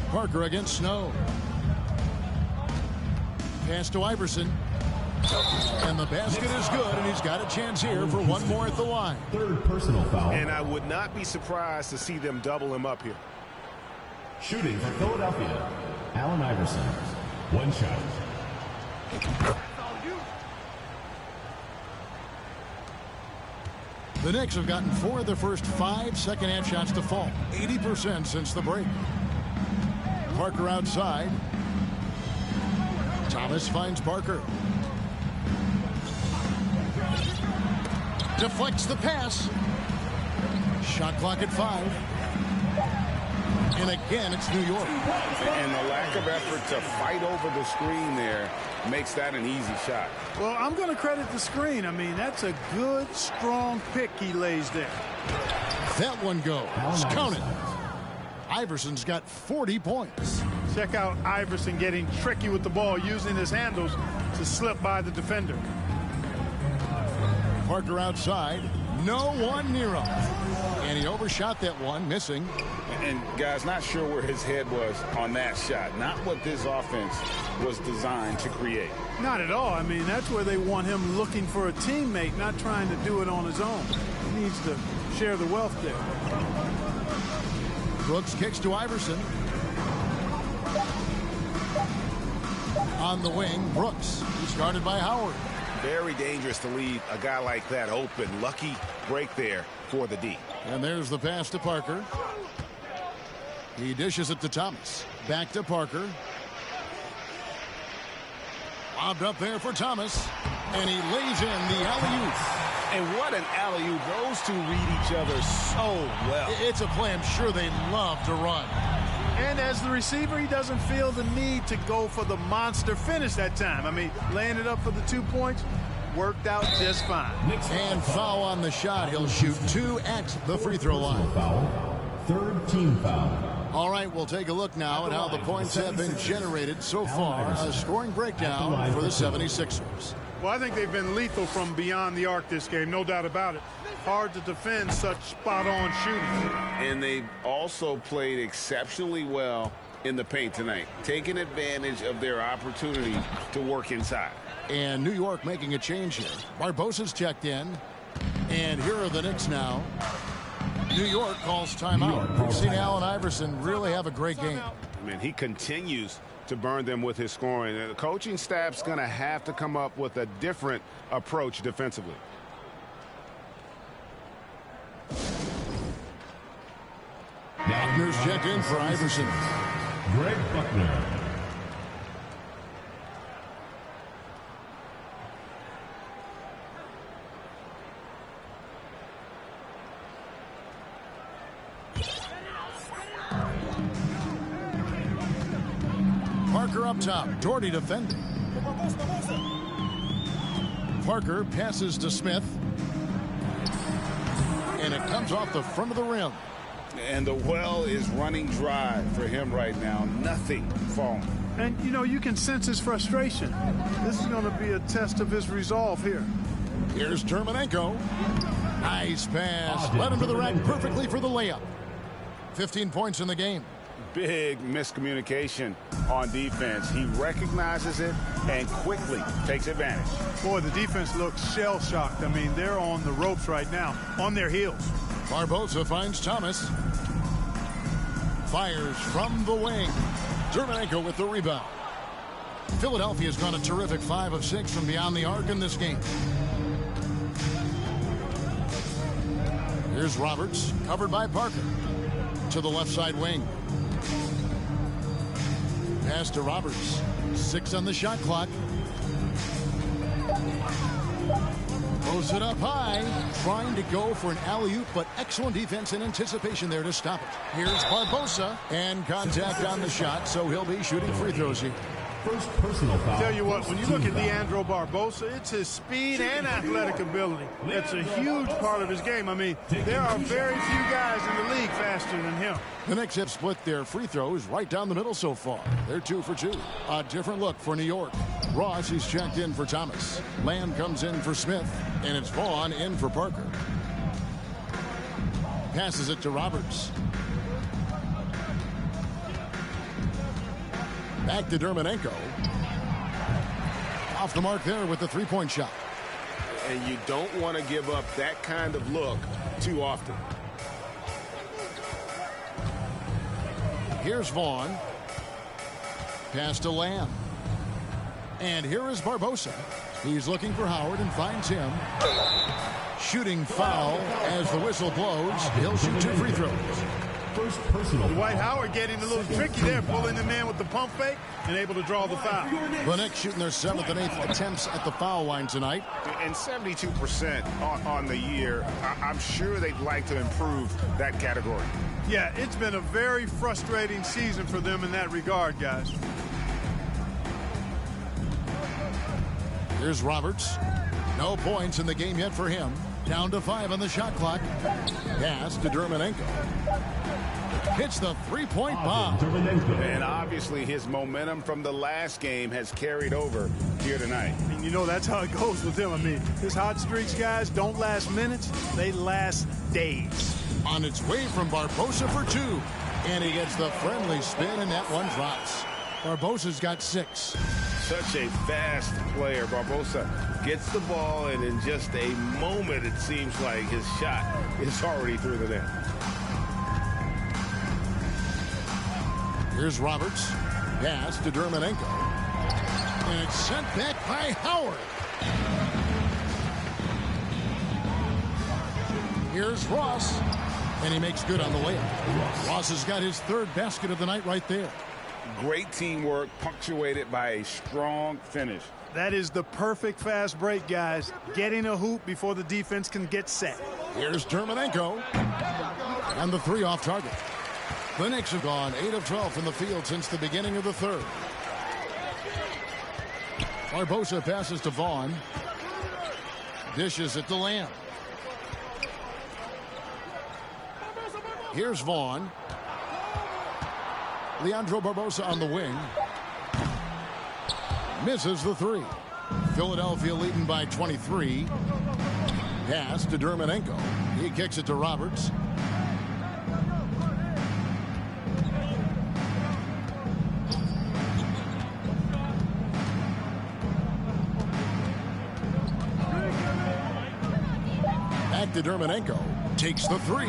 Parker against Snow. Pass to Iverson. And the basket is good, and he's got a chance here for one more at the line. Third personal foul. And I would not be surprised to see them double him up here. Shooting for Philadelphia, Allen Iverson. One shot. The Knicks have gotten 4 of their first 5 second-half shots to fall. 80% since the break. Parker outside. Thomas finds Parker. Deflects the pass. Shot clock at 5. And again, it's New York. And the lack of effort to fight over the screen there makes that an easy shot. Well, I'm going to credit the screen. I mean, that's a good, strong pick he lays there. That one goes. Count it. Iverson's got 40 points. Check out Iverson getting tricky with the ball, using his handles to slip by the defender. Parker outside. No one near him. And he overshot that one, missing. And, guys, not sure where his head was on that shot. Not what this offense was designed to create. Not at all. I mean, that's where they want him looking for a teammate, not trying to do it on his own. He needs to share the wealth there. Brooks kicks to Iverson. On the wing, Brooks. He's guarded by Howard. Very dangerous to leave a guy like that open. Lucky break there for the D. And there's the pass to Parker. He dishes it to Thomas. Back to Parker. Lobbed up there for Thomas. And he lays in the alley-oop. And what an alley-oop. Those two read each other so well. It's a play I'm sure they love to run. And as the receiver, he doesn't feel the need to go for the monster finish that time. I mean, laying it up for the 2 points worked out just fine. And foul on the shot. He'll shoot 2 at the free throw line. Foul. Third team foul. All right, we'll take a look now at how the points have been generated so far. A scoring breakdown for the 76ers. Well, I think they've been lethal from beyond the arc this game, no doubt about it. Hard to defend such spot-on shooting. And they've also played exceptionally well in the paint tonight, taking advantage of their opportunity to work inside. And New York making a change here. Barbosa's checked in. And here are the Knicks now. New York calls timeout. We've seen Allen Iverson really have a great game. I mean, he continues to burn them with his scoring. The coaching staff's going to have to come up with a different approach defensively. Seniors checked in for Iverson. Greg Buckner. Parker up top. Doherty defending. Parker passes to Smith. And it comes off the front of the rim. And the well is running dry for him right now. Nothing falling. And, you know, you can sense his frustration. This is going to be a test of his resolve here. Here's Dermonenko. Nice pass. Led him to the rack perfectly for the layup. 15 points in the game. Big miscommunication on defense. He recognizes it and quickly takes advantage. Boy, the defense looks shell-shocked. I mean, they're on the ropes right now, on their heels. Barbosa finds Thomas. Fires from the wing. Dermonenko with the rebound. Philadelphia's gone a terrific 5 of 6 from beyond the arc in this game. Here's Roberts, covered by Parker. To the left side wing. Pass to Roberts. 6 on the shot clock. Throws it up high. Trying to go for an alley-oop, but excellent defense and anticipation there to stop it. Here's Barbosa. And contact on the shot, so he'll be shooting free throws here. First personal foul. Tell you what, when you look at Leandro Barbosa, it's his speed and athletic ability. That's a huge part of his game. I mean, there are very few guys in the league faster than him. The Knicks have split their free throws right down the middle so far. They're 2 for 2. A different look for New York. Ross is checked in for Thomas. Lamb comes in for Smith. And it's Vaughn in for Parker. Passes it to Roberts. Back to Dermonenko. Off the mark there with the three-point shot. And you don't want to give up that kind of look too often. Here's Vaughn. Pass to Lamb. And here is Barbosa. He's looking for Howard and finds him. Shooting foul as the whistle blows. He'll shoot 2 free throws. First personal foul. Dwight Howard getting a little tricky there, pulling the man with the pump fake and able to draw the foul. The Knicks shooting their 7th and 8th attempts at the foul line tonight. And 72% on the year. I'm sure they'd like to improve that category. Yeah, it's been a very frustrating season for them in that regard, guys. Here's Roberts. No points in the game yet for him. Down to 5 on the shot clock. Pass to Dermonenko. Hits the three-point bomb. And obviously his momentum from the last game has carried over here tonight. And you know that's how it goes with him. I mean, his hot streaks, guys, don't last minutes. They last days. On its way from Barbosa for 2. And he gets the friendly spin, and that one drops. Barbosa's got 6. Such a fast player. Barbosa gets the ball, and in just a moment, it seems like his shot is already through the net. Here's Roberts. Pass to Dermonenko. And it's sent back by Howard. Here's Ross. And he makes good on the layup. Ross has got his 3rd basket of the night right there. Great teamwork punctuated by a strong finish. That is the perfect fast break, guys. Getting a hoop before the defense can get set. Here's Dermonenko. And the 3 off target. The Knicks have gone 8 of 12 from the field since the beginning of the 3rd. Barbosa passes to Vaughn. Dishes it to Lamb. Here's Vaughn. Leandro Barbosa on the wing. Misses the 3. Philadelphia leading by 23. Pass to Dermonenko. He kicks it to Roberts. Back to Dermonenko. Takes the 3.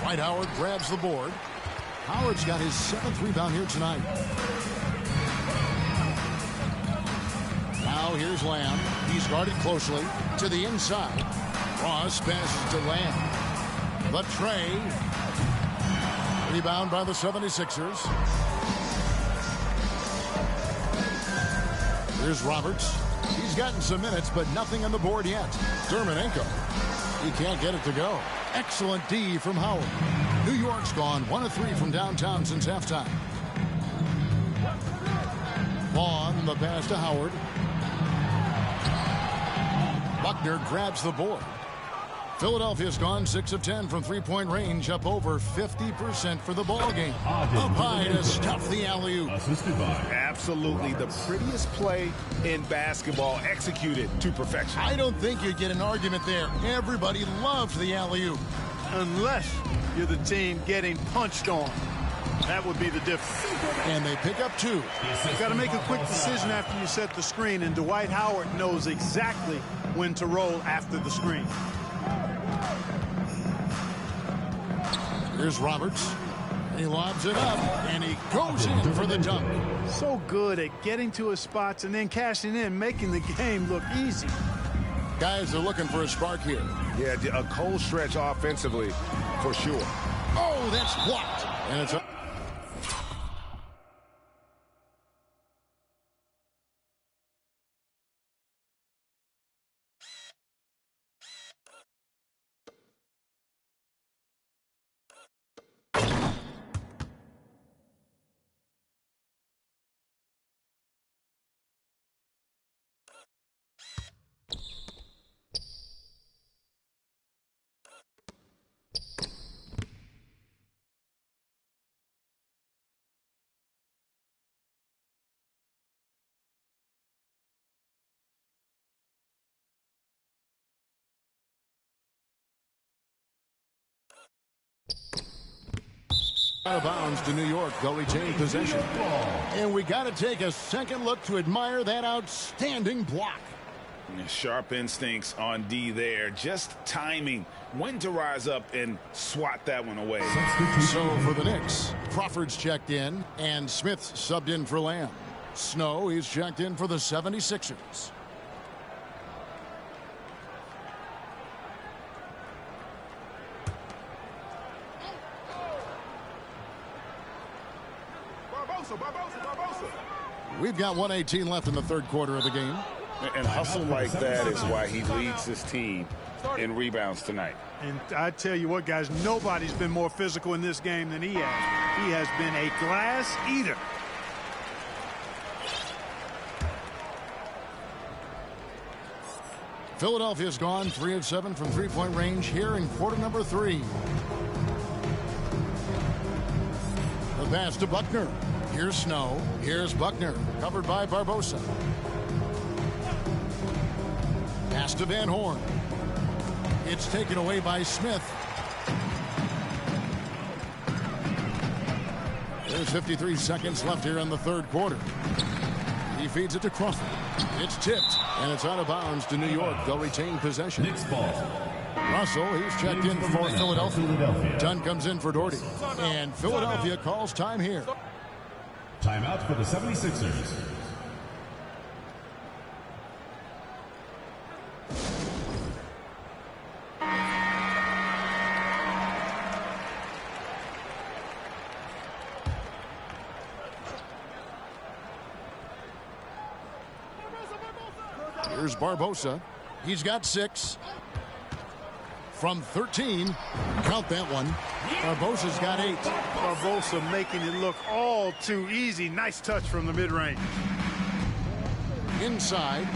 Dwight Howard grabs the board. Howard's got his 7th rebound here tonight. Now here's Lamb. He's guarded closely to the inside. Ross passes to Lamb. The tray Rebound by the 76ers. Here's Roberts. He's gotten some minutes, but nothing on the board yet. Dermonenko. He can't get it to go. Excellent D from Howard. New York's gone 1 of 3 from downtown since halftime. Vaughn, the pass to Howard. Buckner grabs the board. Philadelphia's gone 6 of 10 from three-point range, up over 50% for the ball game. Up high to stuff the alley-oop. Absolutely the prettiest play in basketball, executed to perfection. I don't think you'd get an argument there. Everybody loves the alley-oop. Unless you're the team getting punched on. That would be the difference. And they pick up 2. You've got to make a quick decision after you set the screen, and Dwight Howard knows exactly when to roll after the screen. Here's Roberts. He lobs it up, and he goes in for the dunk. So good at getting to his spots and then cashing in, making the game look easy. Guys are looking for a spark here. Yeah, a cold stretch offensively, for sure. Oh, that's blocked. And it's up. Out of bounds to New York. They'll retain possession. And we got to take a second look to admire that outstanding block. Sharp instincts on D there. Just timing when to rise up and swat that one away. So for the Knicks, Crawford's checked in and Smith's subbed in for Lamb. Snow, he's checked in for the 76ers. We've got 1:18 left in the third quarter of the game. And hustle like that is why he leads his team in rebounds tonight. And I tell you what, guys, nobody's been more physical in this game than he has. He has been a glass eater. Philadelphia's gone 3 of 7 from three-point range here in quarter number 3. The pass to Buckner. Here's Snow. Here's Buckner. Covered by Barbosa. Pass to Van Horn. It's taken away by Smith. There's 53 seconds left here in the third quarter. He feeds it to Crawford. It's tipped, and it's out of bounds to New York. They'll retain possession. Knicks ball. Russell, he's checked in for Philadelphia. Dunn comes in for Doherty. And Philadelphia calls time here. Timeout for the 76ers. Here's Barbosa. He's got 6. From 13. Count that one. Barbosa's got 8. Barbosa making it look all too easy. Nice touch from the mid-range. Inside.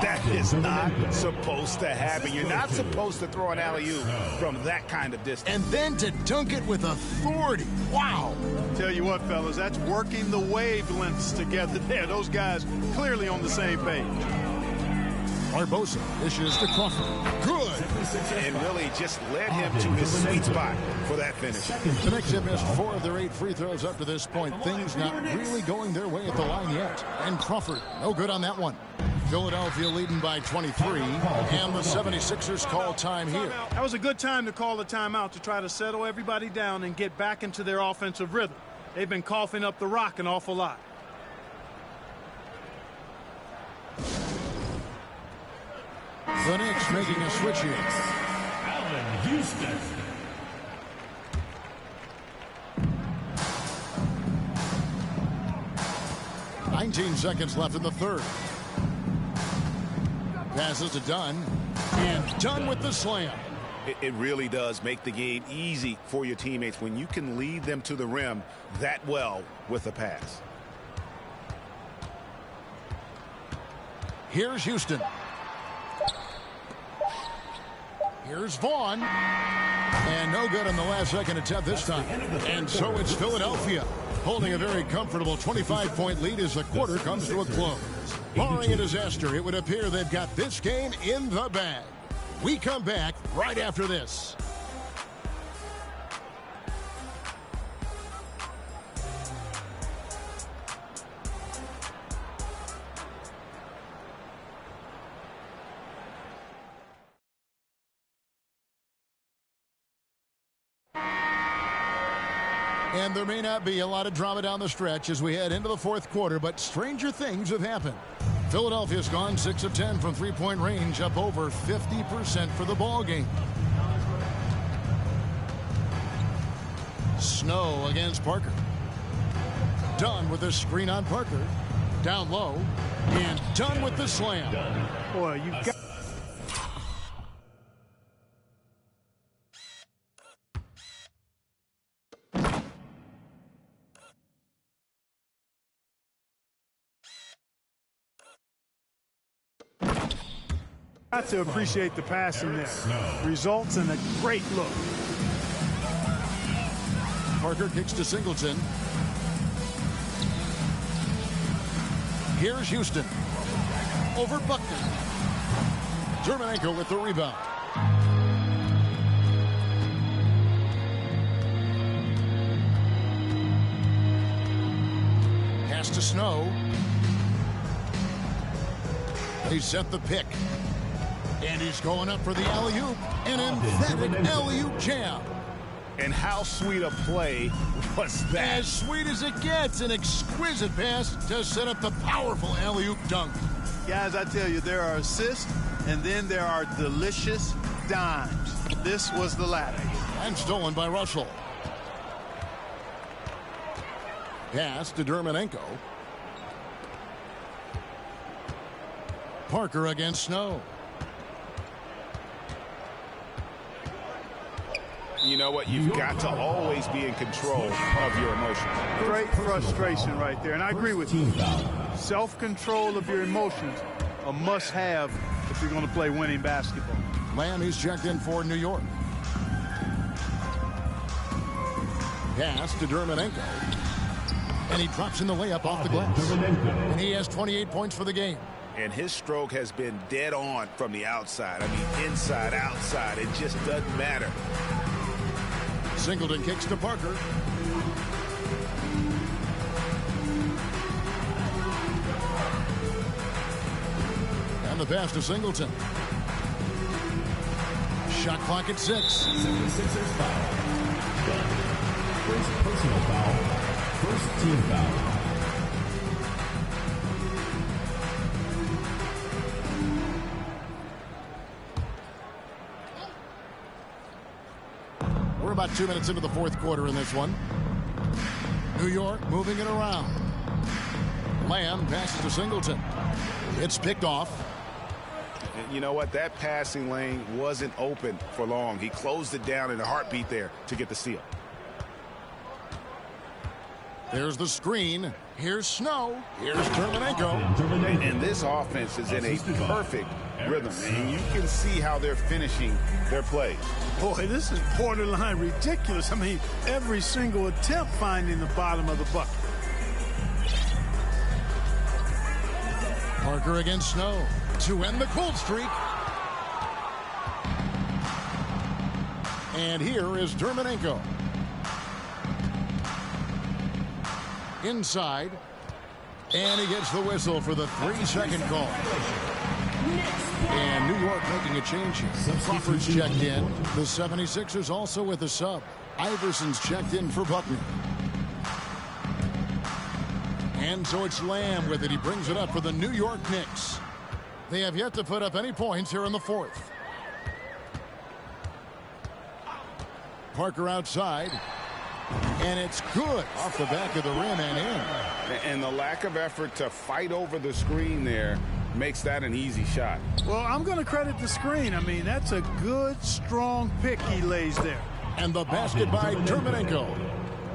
That is not supposed to happen. You're not supposed to throw an alley-oop from that kind of distance. And then to dunk it with authority. Wow. Tell you what, fellas, that's working the wavelengths together there. Those guys clearly on the same page. Barbosa dishes to Crawford. Good. And really just led him to his sweet spot for that finish. The Knicks have missed 4 of their 8 free throws up to this point. Things not really going their way at the line yet. And Crawford, no good on that one. Philadelphia leading by 23, and the 76ers call time here. That was a good time to call a timeout to try to settle everybody down and get back into their offensive rhythm. They've been coughing up the rock an awful lot. The Knicks making a switch here. Allen Houston. 19 seconds left in the third. Passes to Dunn. And Dunn with the slam. It really does make the game easy for your teammates when you can lead them to the rim that well with a pass. Here's Houston. Here's Vaughn. And no good on the last second attempt this time. And so it's Philadelphia holding a very comfortable 25-point lead as the quarter comes to a close. Barring a disaster, it would appear they've got this game in the bag. We come back right after this. And there may not be a lot of drama down the stretch as we head into the fourth quarter, but stranger things have happened. Philadelphia's gone 6 of 10 from three-point range, up over 50% for the ball game. Snow against Parker. Dunn with a screen on Parker. Down low. And Dunn with the slam. Boy, you've got... Got to appreciate the passing there. Results in a great look. Parker kicks to Singleton. Here's Houston. Over Buckner. Germanenko with the rebound. Pass to Snow. They set the pick. And he's going up for the alley-oop. An emphatic alley-oop jam. And how sweet a play was that? As sweet as it gets. An exquisite pass to set up the powerful alley-oop dunk. Guys, I tell you, there are assists, and then there are delicious dimes. This was the latter. And stolen by Russell. Pass to Germanenko. Parker against Snow. You know what? You've got to always be in control of your emotions. Great frustration right there, and I agree with you. Self-control of your emotions, a must-have if you're going to play winning basketball. Lamb is checked in for New York. Pass to Germanenko. And he drops in the layup off the glass. And he has 28 points for the game. And his stroke has been dead on from the outside. I mean, inside, outside, it just doesn't matter. Singleton kicks to Parker. And the pass to Singleton. Shot clock at 6. 76ers foul. First personal foul. First team foul. We're about 2 minutes into the fourth quarter in this one. New York moving it around. Lamb passes to Singleton. It's picked off. You know what? That passing lane wasn't open for long. He closed it down in a heartbeat there to get the steal. There's the screen. Here's Snow. Here's Germanenko. And this offense is in a perfect rhythm. And you can see how they're finishing their plays. Boy, this is borderline ridiculous. I mean, every single attempt finding the bottom of the bucket. Parker against Snow to end the cold streak. And here is Germanenko. Inside. And he gets the whistle for the 3-second call. And New York making a change here. Crawford's checked in. The 76ers also with a sub. Iverson's checked in for Buckner. And so it's Lamb with it. He brings it up for the New York Knicks. They have yet to put up any points here in the fourth. Parker outside. And it's good off the back of the rim and in. And the lack of effort to fight over the screen there makes that an easy shot. Well, I'm going to credit the screen. I mean, that's a good, strong pick he lays there. And the basket by Dermenenko.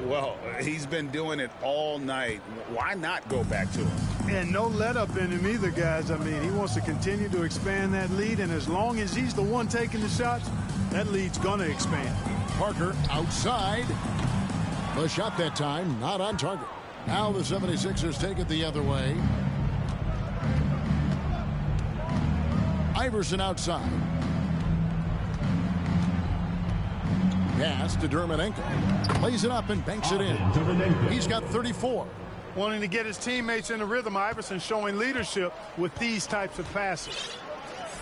Well, he's been doing it all night. Why not go back to him? And no let up in him either, guys. I mean, he wants to continue to expand that lead, and as long as he's the one taking the shots, that lead's going to expand. Parker outside. The shot that time not on target. Now the 76ers take it the other way. Iverson outside. Pass to Dermenenko. Plays it up and banks it in. He's got 34. Wanting to get his teammates in the rhythm, Iverson showing leadership with these types of passes.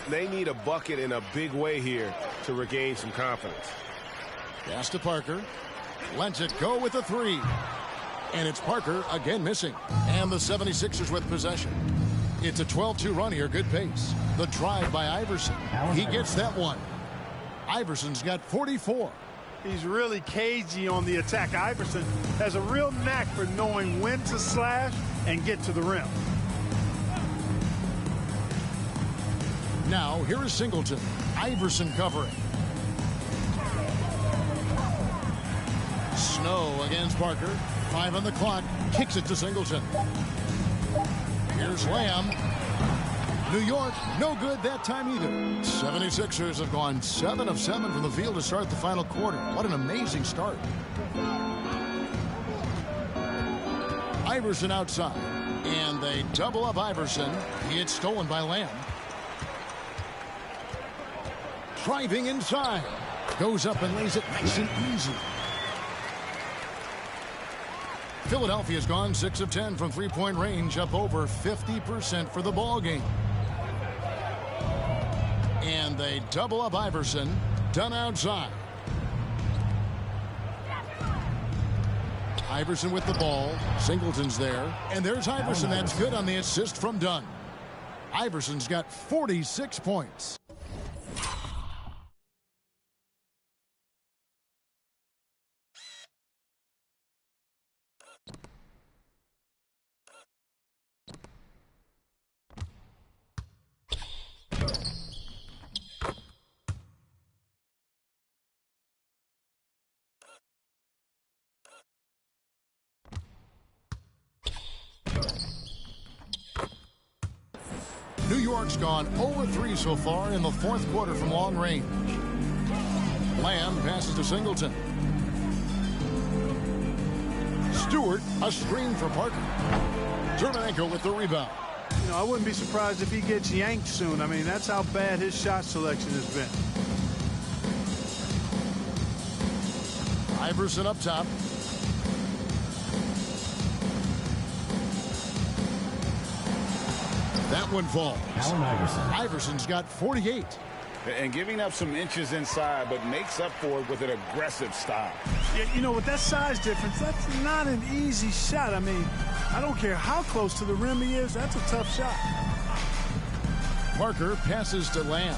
They need a bucket in a big way here to regain some confidence. Pass to Parker. Lets it go with a three. And it's Parker again missing. And the 76ers with possession. It's a 12-2 run here. Good pace. The drive by Iverson. He gets that one. Iverson's got 44. He's really cagey on the attack. Iverson has a real knack for knowing when to slash and get to the rim. Now, here is Singleton. Iverson covering. Snow against Parker. 5 on the clock. Kicks it to Singleton. Here's Lamb. New York, no good that time either. 76ers have gone 7 of 7 from the field to start the final quarter. What an amazing start. Iverson outside. And they double up Iverson. It's stolen by Lamb. Driving inside. Goes up and lays it nice and easy. Philadelphia's gone 6 of 10 from three-point range, up over 50% for the ball game. And they double up Iverson. Done outside. Iverson with the ball. Singleton's there. And there's Iverson. That's good on the assist from Dunn. Iverson's got 46 points. New York's gone 0-3 so far in the fourth quarter from long range. Lamb passes to Singleton. Stewart, a screen for Parker. Dermenenko with the rebound. You know, I wouldn't be surprised if he gets yanked soon. I mean, that's how bad his shot selection has been. Iverson up top. That one falls. Iverson's got 48. And giving up some inches inside, but makes up for it with an aggressive style. Yeah, you know, with that size difference, that's not an easy shot. I mean, I don't care how close to the rim he is, that's a tough shot. Parker passes to Lamb.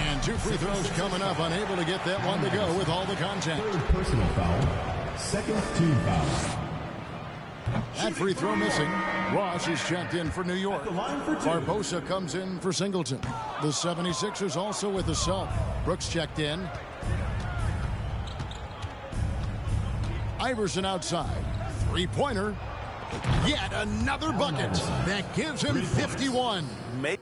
And 2 free throws coming up, unable to get that one to go with all the contact. Third personal foul. Second team foul. That free throw missing. Ross is checked in for New York. Barbosa comes in for Singleton. The 76ers also with a sub. Brooks checked in. Iverson outside. Three-pointer. Yet another bucket. That gives him 51. Making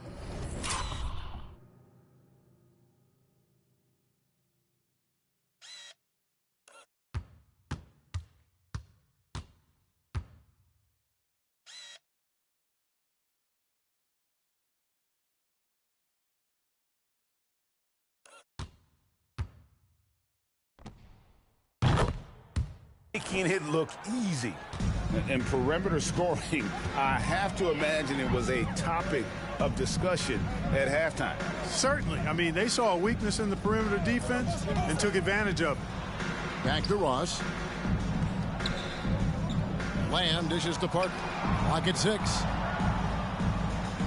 it look easy. And perimeter scoring, I have to imagine it was a topic of discussion at halftime. Certainly. I mean, they saw a weakness in the perimeter defense and took advantage of it. Back to Ross. Lamb dishes to Parker. Clock at 6.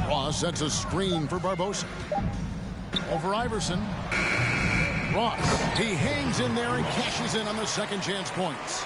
Ross sets a screen for Barbosa. Over Iverson. Ross, he hangs in there and cashes in on the second chance points.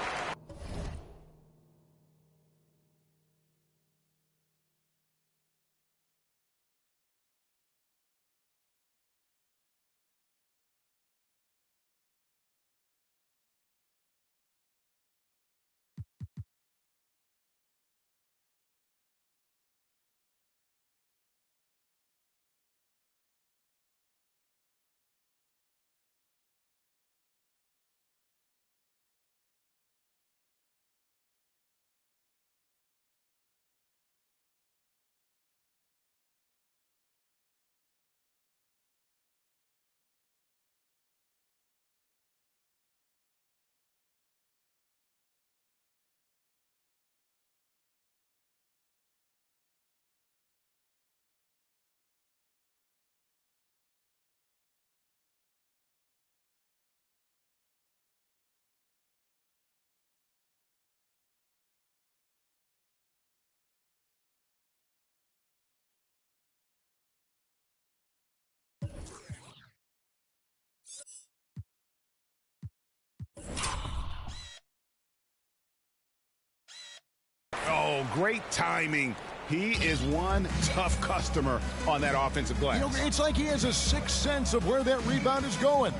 Oh, great timing. He is one tough customer on that offensive glass. You know, it's like he has a sixth sense of where that rebound is going.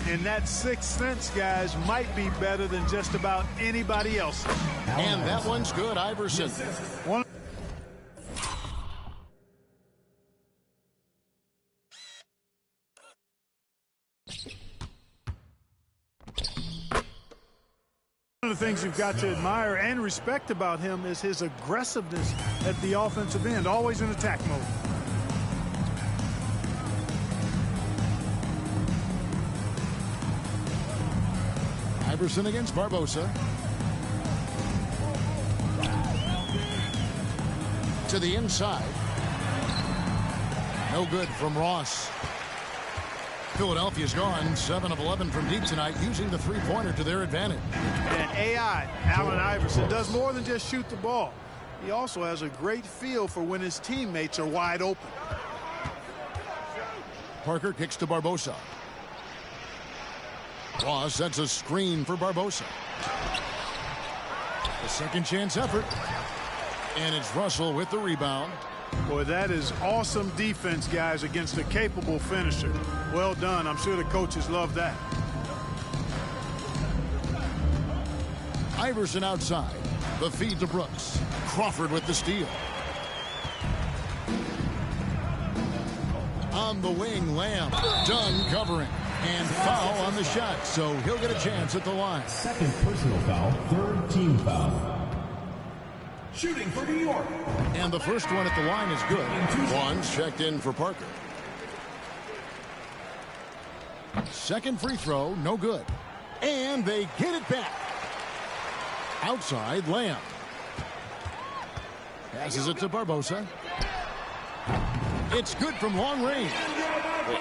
And that sixth sense, guys, might be better than just about anybody else. And that one's good, Iverson. One of the things you've got to admire and respect about him is his aggressiveness at the offensive end, always in attack mode. Iverson against Barbosa. To the inside. No good from Ross. Philadelphia's gone 7 of 11 from deep tonight, using the three-pointer to their advantage. And AI, Allen Iverson, does more than just shoot the ball. He also has a great feel for when his teammates are wide open. Parker kicks to Barbosa. Ross sets a screen for Barbosa. A second chance effort. And it's Russell with the rebound. Boy, that is awesome defense, guys, against a capable finisher. Well done. I'm sure the coaches love that. Iverson outside. The feed to Brooks. Crawford with the steal. On the wing, Lamb. Dunn covering. And foul on the shot, so he'll get a chance at the line. Second personal foul, third team foul. Shooting for New York. And the first one at the line is good. One's checked in for Parker. Second free throw, no good. And they get it back. Outside, Lamb. Passes it to Barbosa. It's good from long range.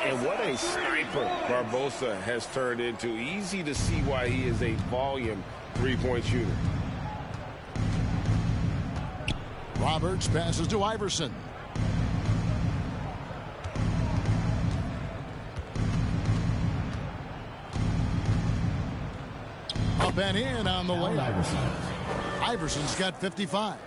And what a sniper Barbosa has turned into. Easy to see why he is a volume three-point shooter. Roberts passes to Iverson. Up and in on the way. Iverson's got 55.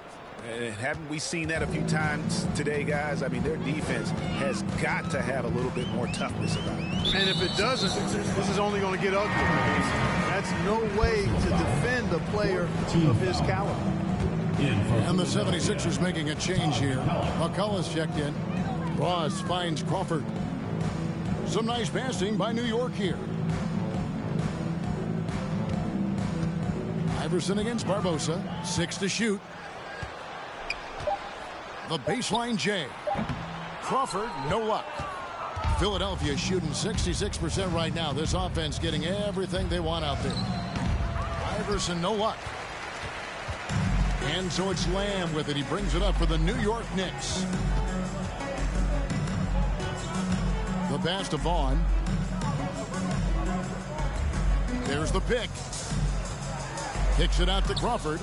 And haven't we seen that a few times today, guys? I mean, their defense has got to have a little bit more toughness about it. And if it doesn't, this is only going to get ugly. That's no way to defend a player of his caliber. And the 76ers making a change here. McCullough's checked in. Ross finds Crawford. Some nice passing by New York here. Iverson against Barbosa. 6 to shoot. The baseline J. Crawford, no luck. Philadelphia shooting 66% right now. This offense getting everything they want out there. Iverson, no luck. And so it's Lamb with it. He brings it up for the New York Knicks. The pass to Vaughn. There's the pick. Kicks it out to Crawford.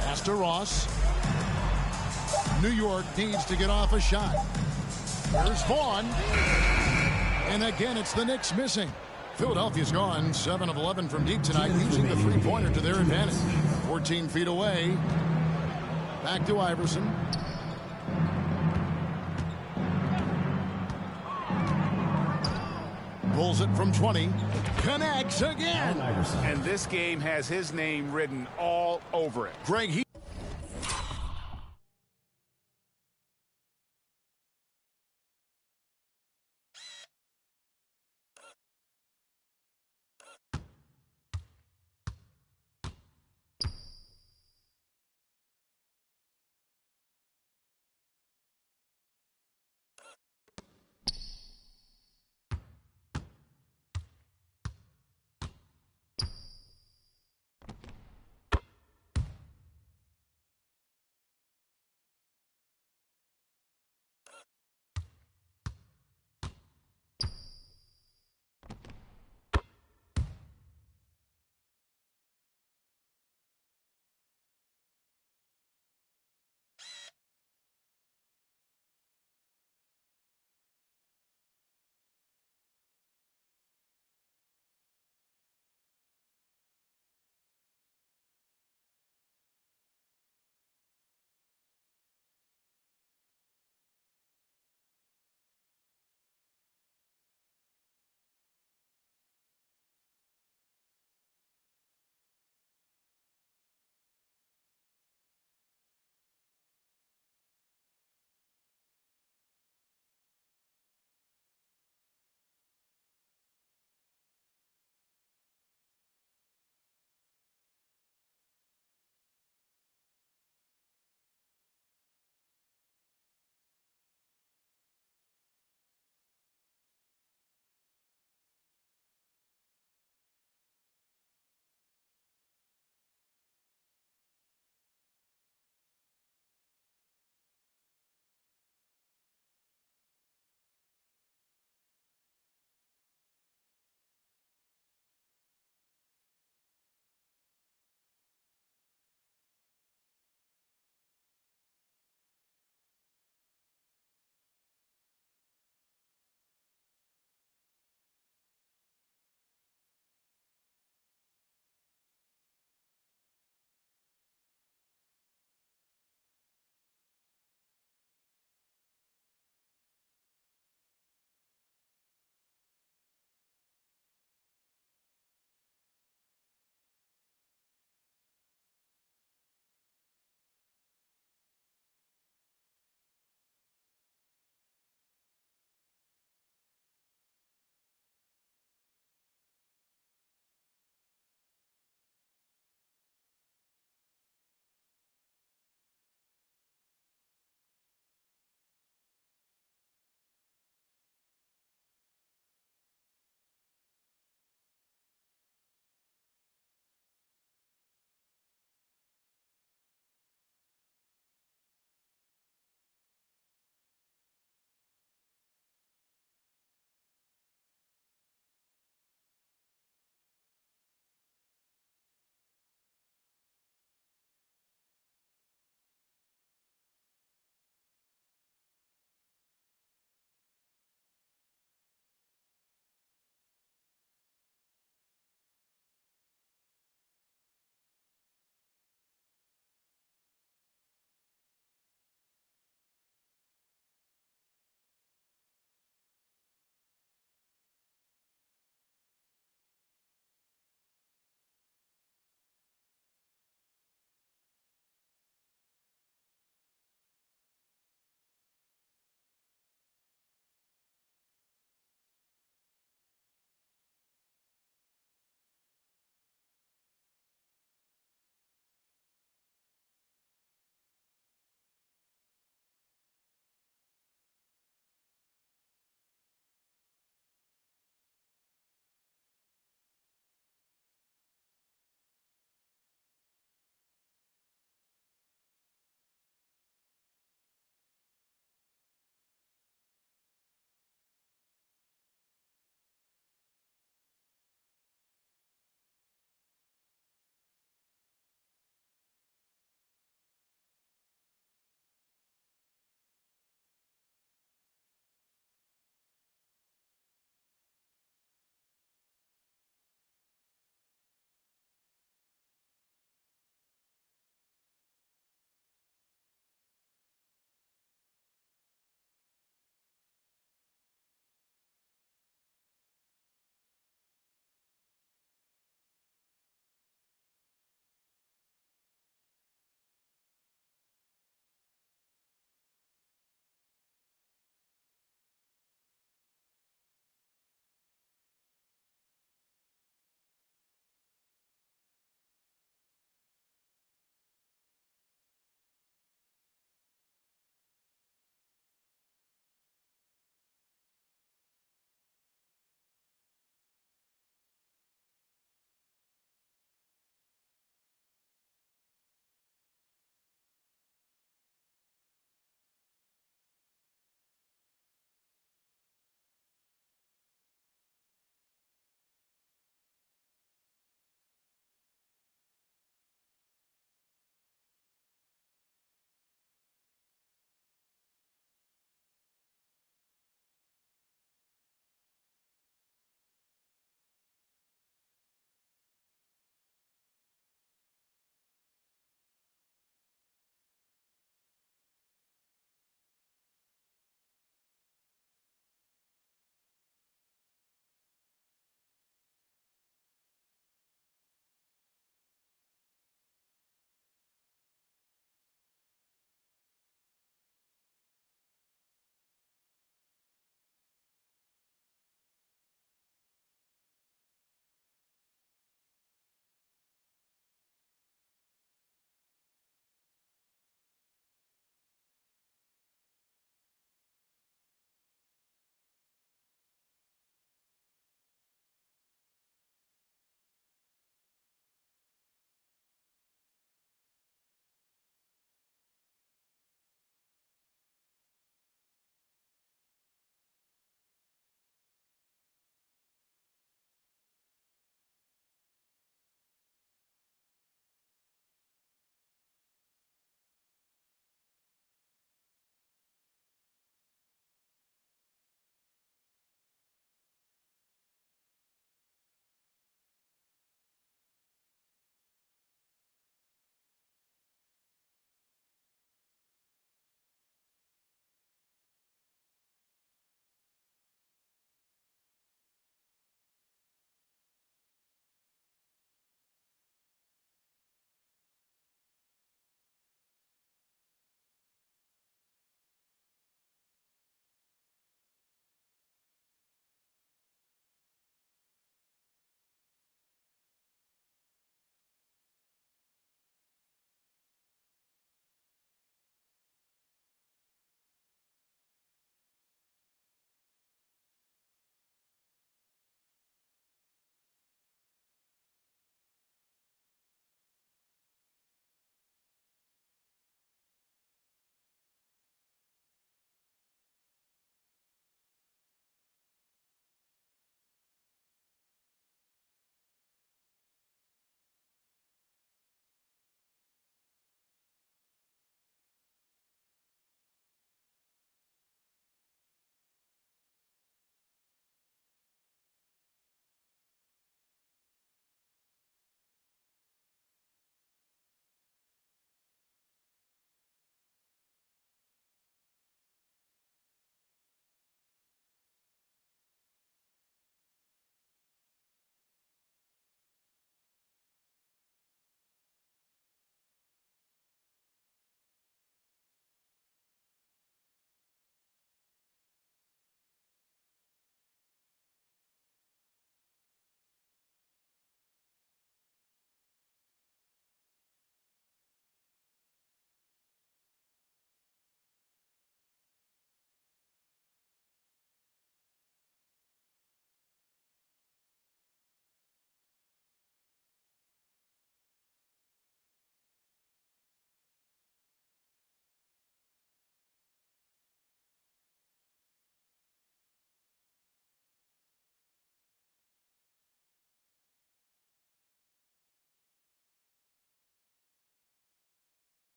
Pass to Ross. New York needs to get off a shot. There's Vaughn. And again, it's the Knicks missing. Philadelphia's gone 7 of 11 from deep tonight, using the three-pointer to their advantage. 14 feet away. Back to Iverson. Pulls it from 20. Connects again. And this game has his name written all over it. Greg,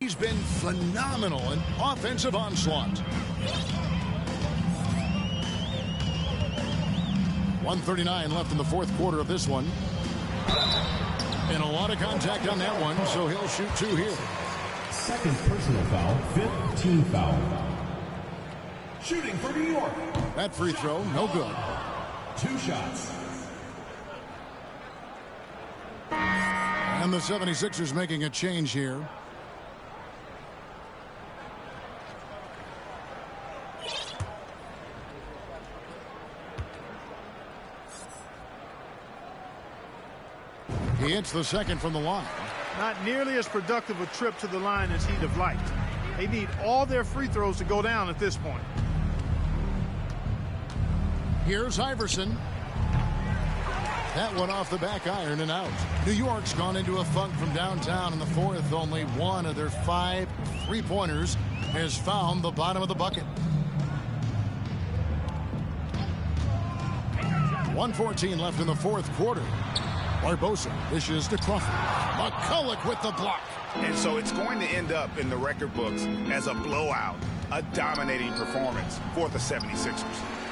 He's been phenomenal in offensive onslaught. 1:39 left in the fourth quarter of this one. And a lot of contact on that one, so he'll shoot 2 here. Second personal foul, 5th team foul. Shooting for New York. That free throw, no good. 2 shots. And the 76ers making a change here. He hits the second from the line. Not nearly as productive a trip to the line as he'd have liked. They need all their free throws to go down at this point. Here's Iverson. That one off the back iron and out. New York's gone into a funk from downtown in the fourth. Only one of their 5 3-pointers has found the bottom of the bucket. 1:14 left in the fourth quarter. Barbosa dishes to Crawford. McCulloch with the block. And so it's going to end up in the record books as a blowout, a dominating performance for the 76ers.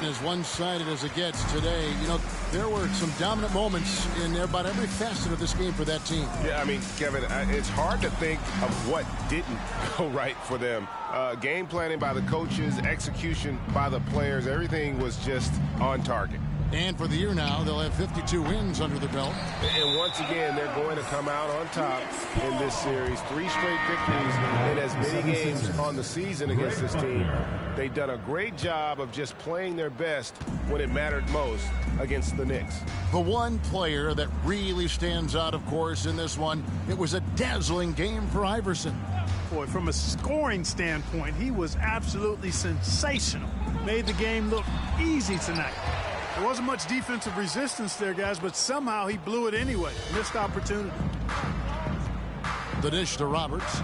As one-sided as it gets today, you know, there were some dominant moments in about every facet of this game for that team. Yeah, I mean, Kevin, it's hard to think of what didn't go right for them. Game planning by the coaches, execution by the players, everything was just on target. And for the year now, they'll have 52 wins under the belt. And once again, they're going to come out on top in this series. 3 straight victories in as many games on the season against this team. They've done a great job of just playing their best when it mattered most against the Knicks. The one player that really stands out, of course, in this one, it was a dazzling game for Iverson. Boy, from a scoring standpoint, he was absolutely sensational. Made the game look easy tonight. There wasn't much defensive resistance there, guys, but somehow he blew it anyway. Missed opportunity. The dish to Roberts.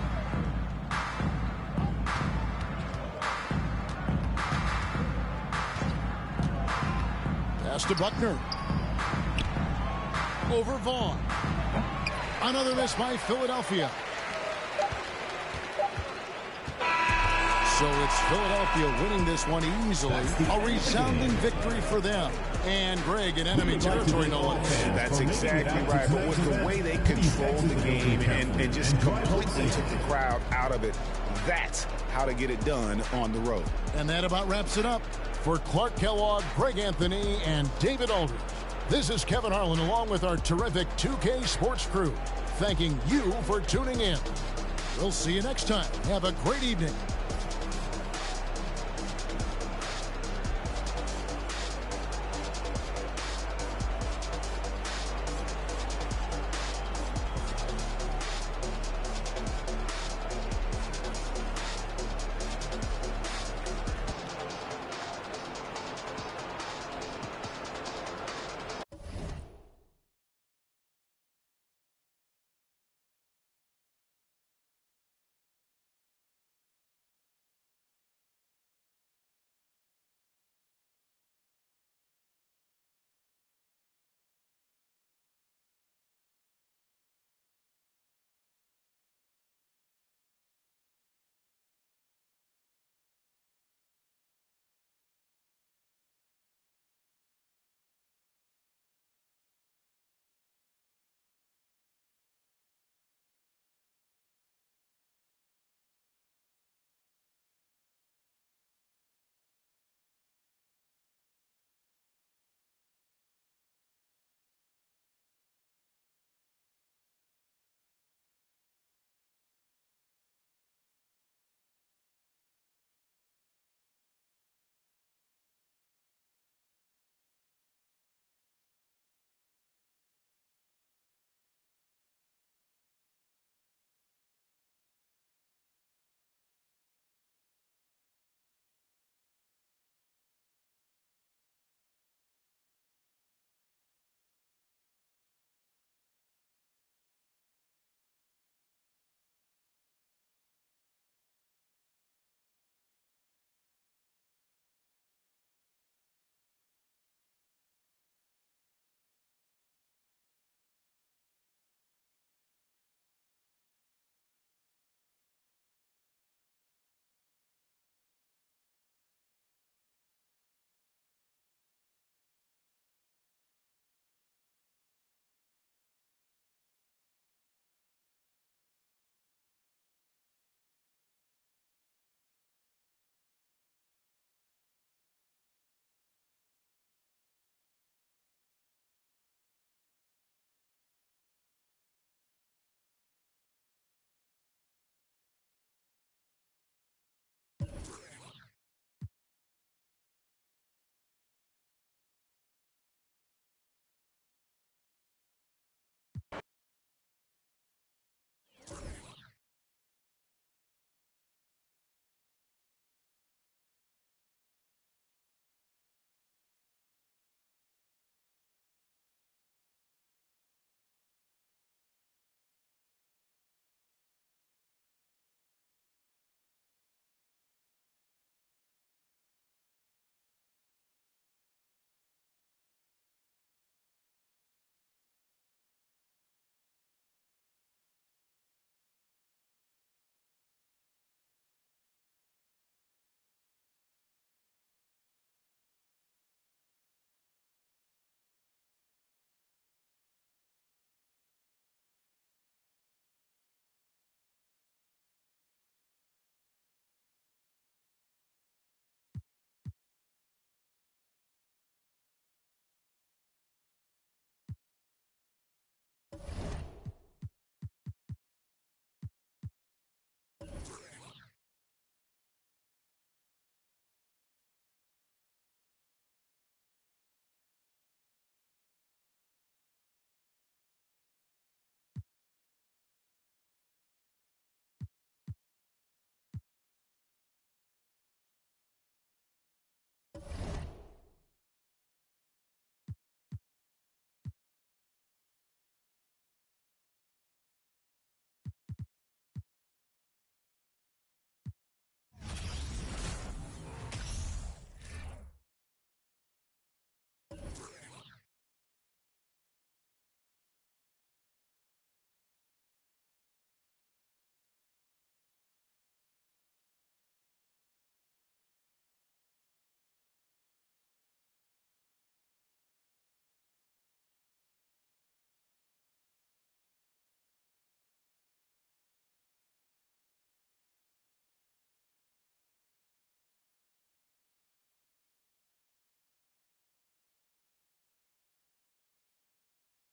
Pass to Buckner. Over Vaughn. Another miss by Philadelphia. So it's Philadelphia winning this one easily. A resounding victory for them. And Greg in enemy territory, no less. That's exactly right. But with the way they controlled the game and just completely took the crowd out of it, that's how to get it done on the road. And that about wraps it up. For Clark Kellogg, Greg Anthony, and David Aldridge, this is Kevin Harlan along with our terrific 2K Sports crew, thanking you for tuning in. We'll see you next time. Have a great evening.